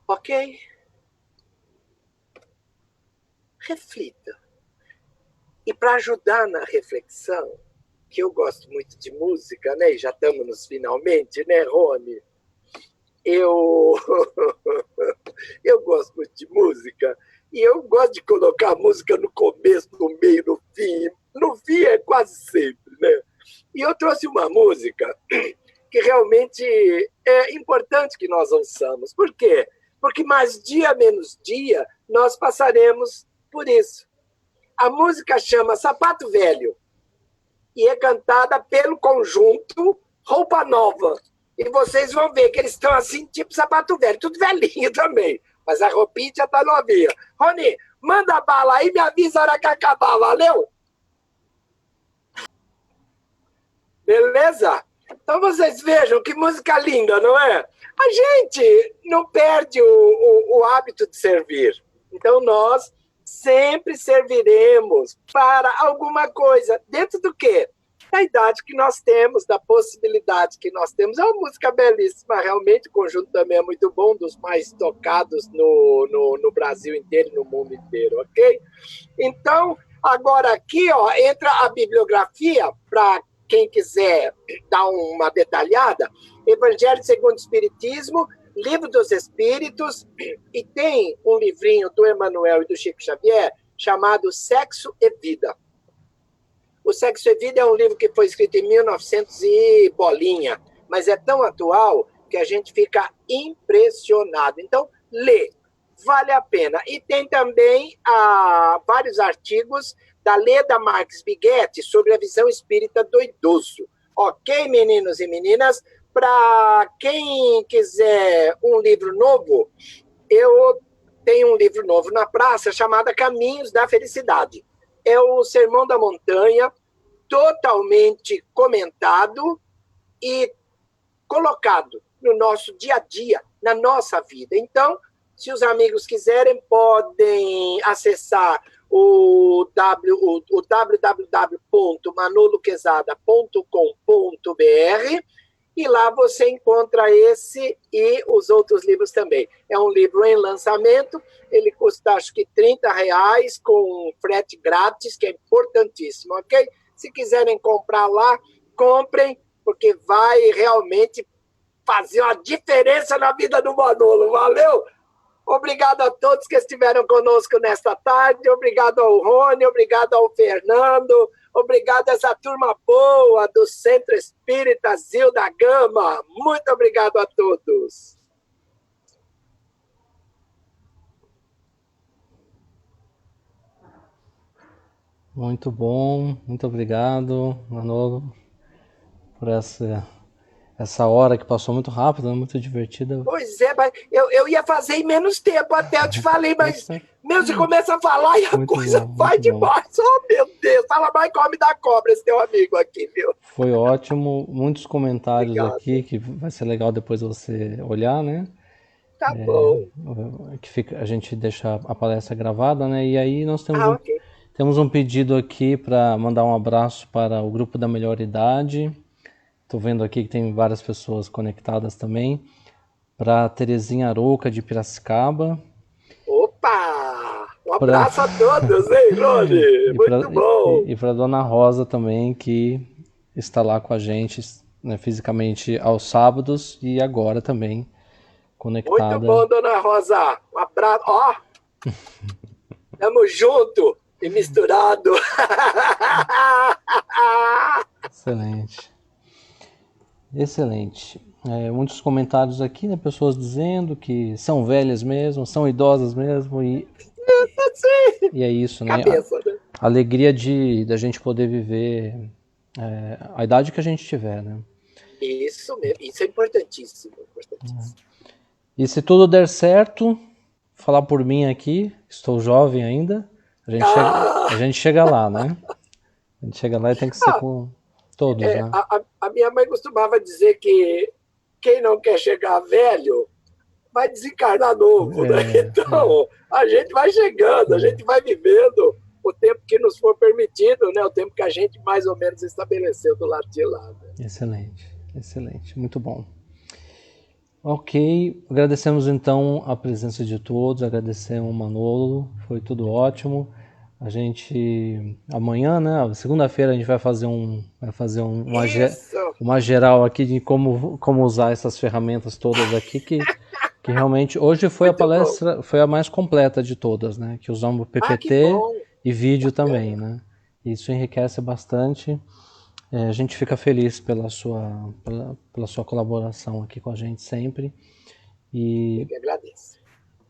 Ok? Reflita. E para ajudar na reflexão, que eu gosto muito de música, né? E já estamos nos finalmente, né, Rony? Eu gosto muito de música e eu gosto de colocar a música no começo, no meio, no fim. No fim é quase sempre, né? E eu trouxe uma música que realmente é importante que nós ouçamos. Por quê? Porque mais dia menos dia nós passaremos por isso. A música chama Sapato Velho e é cantada pelo conjunto Roupa Nova. E vocês vão ver que eles estão assim, tipo sapato velho, tudo velhinho também. Mas a roupinha já está novinha. Rony, manda bala aí e me avisa a hora que acabar, valeu? Beleza? Então vocês vejam que música linda, não é? A gente não perde o hábito de servir. Então nós sempre serviremos para alguma coisa. Dentro do quê? Da idade que nós temos, da possibilidade que nós temos. É uma música belíssima, realmente. O conjunto também é muito bom, dos mais tocados no Brasil inteiro e no mundo inteiro, ok? Então, agora aqui entra a bibliografia para quem quiser dar uma detalhada. Evangelho segundo o Espiritismo, Livro dos Espíritos, e tem um livrinho do Emmanuel e do Chico Xavier chamado Sexo e Vida. O Sexo e Vida é um livro que foi escrito em 1900 e bolinha, mas é tão atual que a gente fica impressionado. Então, lê, vale a pena. E tem também vários artigos da Leda Marques Biguetti sobre a visão espírita do idoso. Ok, meninos e meninas? Para quem quiser um livro novo, eu tem um livro novo na praça chamado Caminhos da Felicidade. É o Sermão da Montanha, totalmente comentado e colocado no nosso dia a dia, na nossa vida. Então, se os amigos quiserem, podem acessar o www.manoloquezada.com.br e lá você encontra esse e os outros livros também. É um livro em lançamento, ele custa acho que R$ 30, com frete grátis, que é importantíssimo, ok? Se quiserem comprar lá, comprem, porque vai realmente fazer uma diferença na vida do Manolo. Valeu? Obrigado a todos que estiveram conosco nesta tarde. Obrigado ao Rony, obrigado ao Fernando, obrigado a essa turma boa do Centro Espírita Zilda Gama. Muito obrigado a todos. Muito bom, muito obrigado, Manolo, por essa hora que passou muito rápido, muito divertida. Pois é, mas eu ia fazer em menos tempo, até eu te falei, mas meu, você começa a falar e a Muito coisa bom, vai muito demais. Oh, meu Deus, fala mais come da cobra, esse teu amigo aqui, viu? Foi ótimo, muitos comentários Obrigado. aqui, que vai ser legal depois você olhar, né? Tá bom. A gente deixa a palestra gravada, né? E aí nós temos Ok. temos um pedido aqui para mandar um abraço para o grupo da Melhor Idade. Estou vendo aqui que tem várias pessoas conectadas também. Para Terezinha Arouca, de Piracicaba. Opa! Um abraço a todos, hein, Rony? Muito bom. E para Dona Rosa também, que está lá com a gente, né, fisicamente aos sábados e agora também conectada. Muito bom, Dona Rosa. Um abraço. Ó, tamo junto e misturado. Excelente. Excelente. Muitos comentários aqui, né? Pessoas dizendo que são velhas mesmo, são idosas mesmo, e é isso, né? Cabeça, né? A alegria da gente poder viver a idade que a gente tiver, né? Isso mesmo, isso é importantíssimo, importantíssimo. E se tudo der certo, falar por mim aqui, estou jovem ainda, a gente chega lá, né? A gente chega lá e tem que ser com todos, né? A minha mãe costumava dizer que quem não quer chegar velho vai desencarnar novo, né? Então, a gente vai chegando, a gente vai vivendo o tempo que nos for permitido, né? O tempo que a gente mais ou menos estabeleceu do lado de lá. Né? Excelente, excelente, muito bom. Ok, agradecemos então a presença de todos, agradecemos o Manolo, foi tudo ótimo. A gente, amanhã, né, segunda-feira a gente vai fazer uma geral aqui de como usar essas ferramentas todas aqui, que realmente, hoje foi a palestra, foi a mais completa de todas, né, que usamos PPT e vídeo também, né, isso enriquece bastante. A gente fica feliz pela sua colaboração aqui com a gente sempre. Eu que agradeço.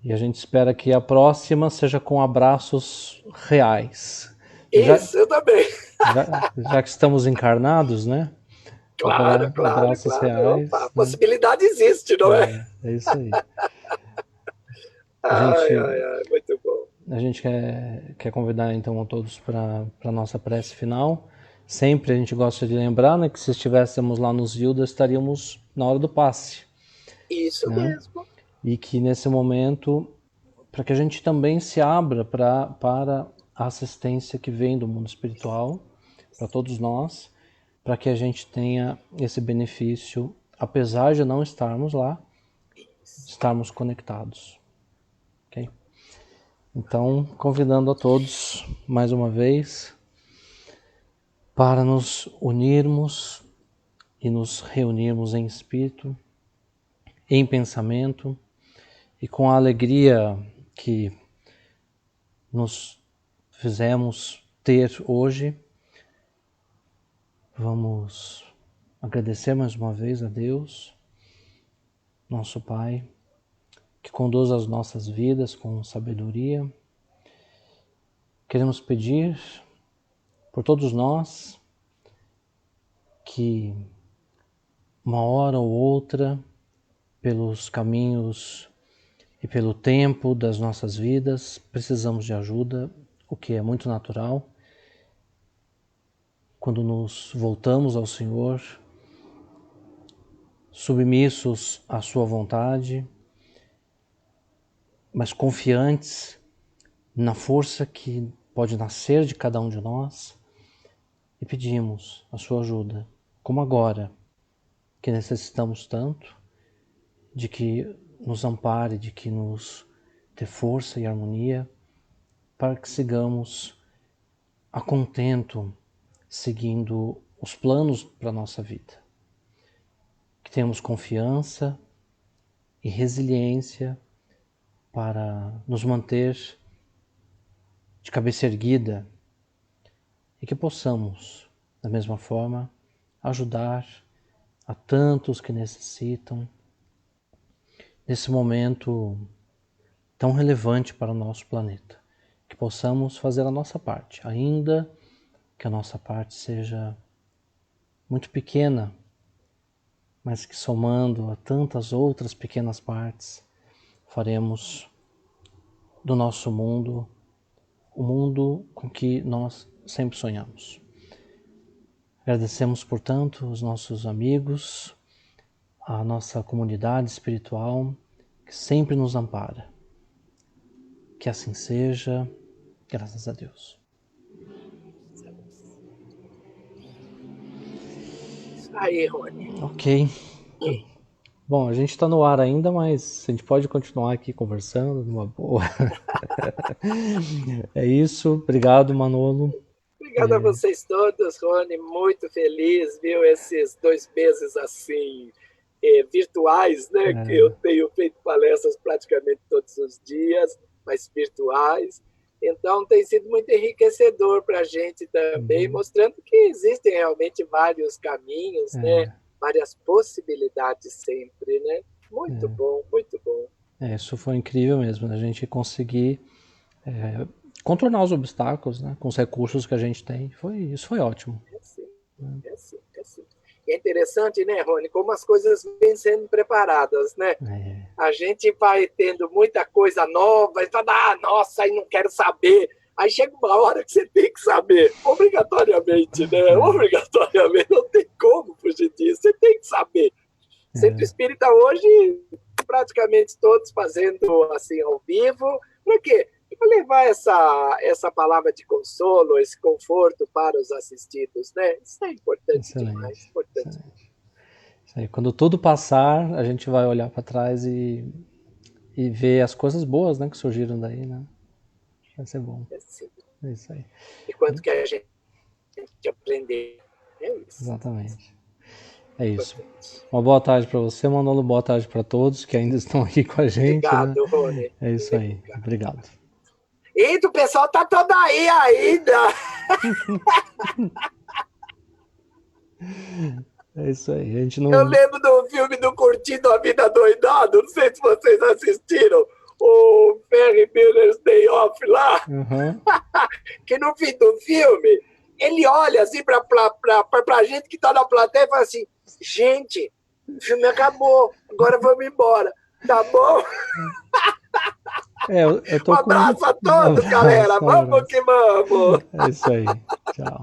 E a gente espera que a próxima seja com abraços reais. Isso, eu também. Já que estamos encarnados, né? Claro, abraços reais. Opa, a possibilidade existe, não é? É isso aí. Muito bom. A gente quer convidar então a todos para a nossa prece final. Sempre a gente gosta de lembrar, né, que se estivéssemos lá nos Zildas, estaríamos na hora do passe. Isso né? mesmo. E que nesse momento, para que a gente também se abra para a assistência que vem do mundo espiritual, para todos nós, para que a gente tenha esse benefício, apesar de não estarmos lá, estarmos conectados. Ok? Então, convidando a todos, mais uma vez, para nos unirmos e nos reunirmos em espírito, em pensamento, e com a alegria que nos fizemos ter hoje, vamos agradecer mais uma vez a Deus, nosso Pai, que conduz as nossas vidas com sabedoria. Queremos pedir por todos nós que uma hora ou outra, pelos caminhos e e pelo tempo das nossas vidas, precisamos de ajuda, o que é muito natural. Quando nos voltamos ao Senhor, submissos à sua vontade, mas confiantes na força que pode nascer de cada um de nós, e pedimos a sua ajuda, como agora, que necessitamos tanto, de que nos ampare, de que nos dê força e harmonia, para que sigamos a contento, seguindo os planos para a nossa vida. Que tenhamos confiança e resiliência para nos manter de cabeça erguida e que possamos, da mesma forma, ajudar a tantos que necessitam nesse momento tão relevante para o nosso planeta. Que possamos fazer a nossa parte, ainda que a nossa parte seja muito pequena, mas que somando a tantas outras pequenas partes, faremos do nosso mundo o mundo com que nós sempre sonhamos. Agradecemos, portanto, os nossos amigos, a nossa comunidade espiritual, que sempre nos ampara. Que assim seja, graças a Deus. Isso aí, Rony. Ok. Bom, a gente está no ar ainda, mas a gente pode continuar aqui conversando numa boa. É isso. Obrigado, Manolo. Obrigado a vocês todos, Rony. Muito feliz, viu? Esses 2 meses assim, virtuais, né? Que eu tenho feito palestras praticamente todos os dias, mas virtuais. Então, tem sido muito enriquecedor para a gente também, mostrando que existem realmente vários caminhos, né? Várias possibilidades sempre, né? Muito bom, muito bom. Isso foi incrível mesmo, né? A gente conseguir contornar os obstáculos, né? Com os recursos que a gente tem. Isso foi ótimo. É sim. E é interessante, né, Rony, como as coisas vêm sendo preparadas, né? A gente vai tendo muita coisa nova e fala, nossa, aí não quero saber. Aí chega uma hora que você tem que saber, obrigatoriamente, né? Obrigatoriamente, não tem como fugir disso, você tem que saber. Centro Espírita hoje, praticamente todos fazendo assim ao vivo. Para quê? Para levar essa palavra de consolo, esse conforto para os assistidos, né? Isso é importante demais, importante. Isso aí. Quando tudo passar, a gente vai olhar para trás e ver as coisas boas, né, que surgiram daí, né? Vai ser bom. É isso aí. E quanto que a gente aprender. É isso. Exatamente. É isso. Uma boa tarde para você, Manolo. Boa tarde para todos que ainda estão aqui com a gente. Obrigado, né? Rony. É isso aí. Obrigado. Eita, o pessoal tá todo aí ainda. É isso aí. A gente não... Eu lembro do filme do Curtindo a Vida Doidado, não sei se vocês assistiram, o Ferry Bueller's Day Off lá, que no fim do filme, ele olha assim pra gente que tá na plateia e fala assim, gente, o filme acabou, agora vamos embora, tá bom? Eu tô um abraço a todos, galera, vamos que vamos! É isso aí, tchau.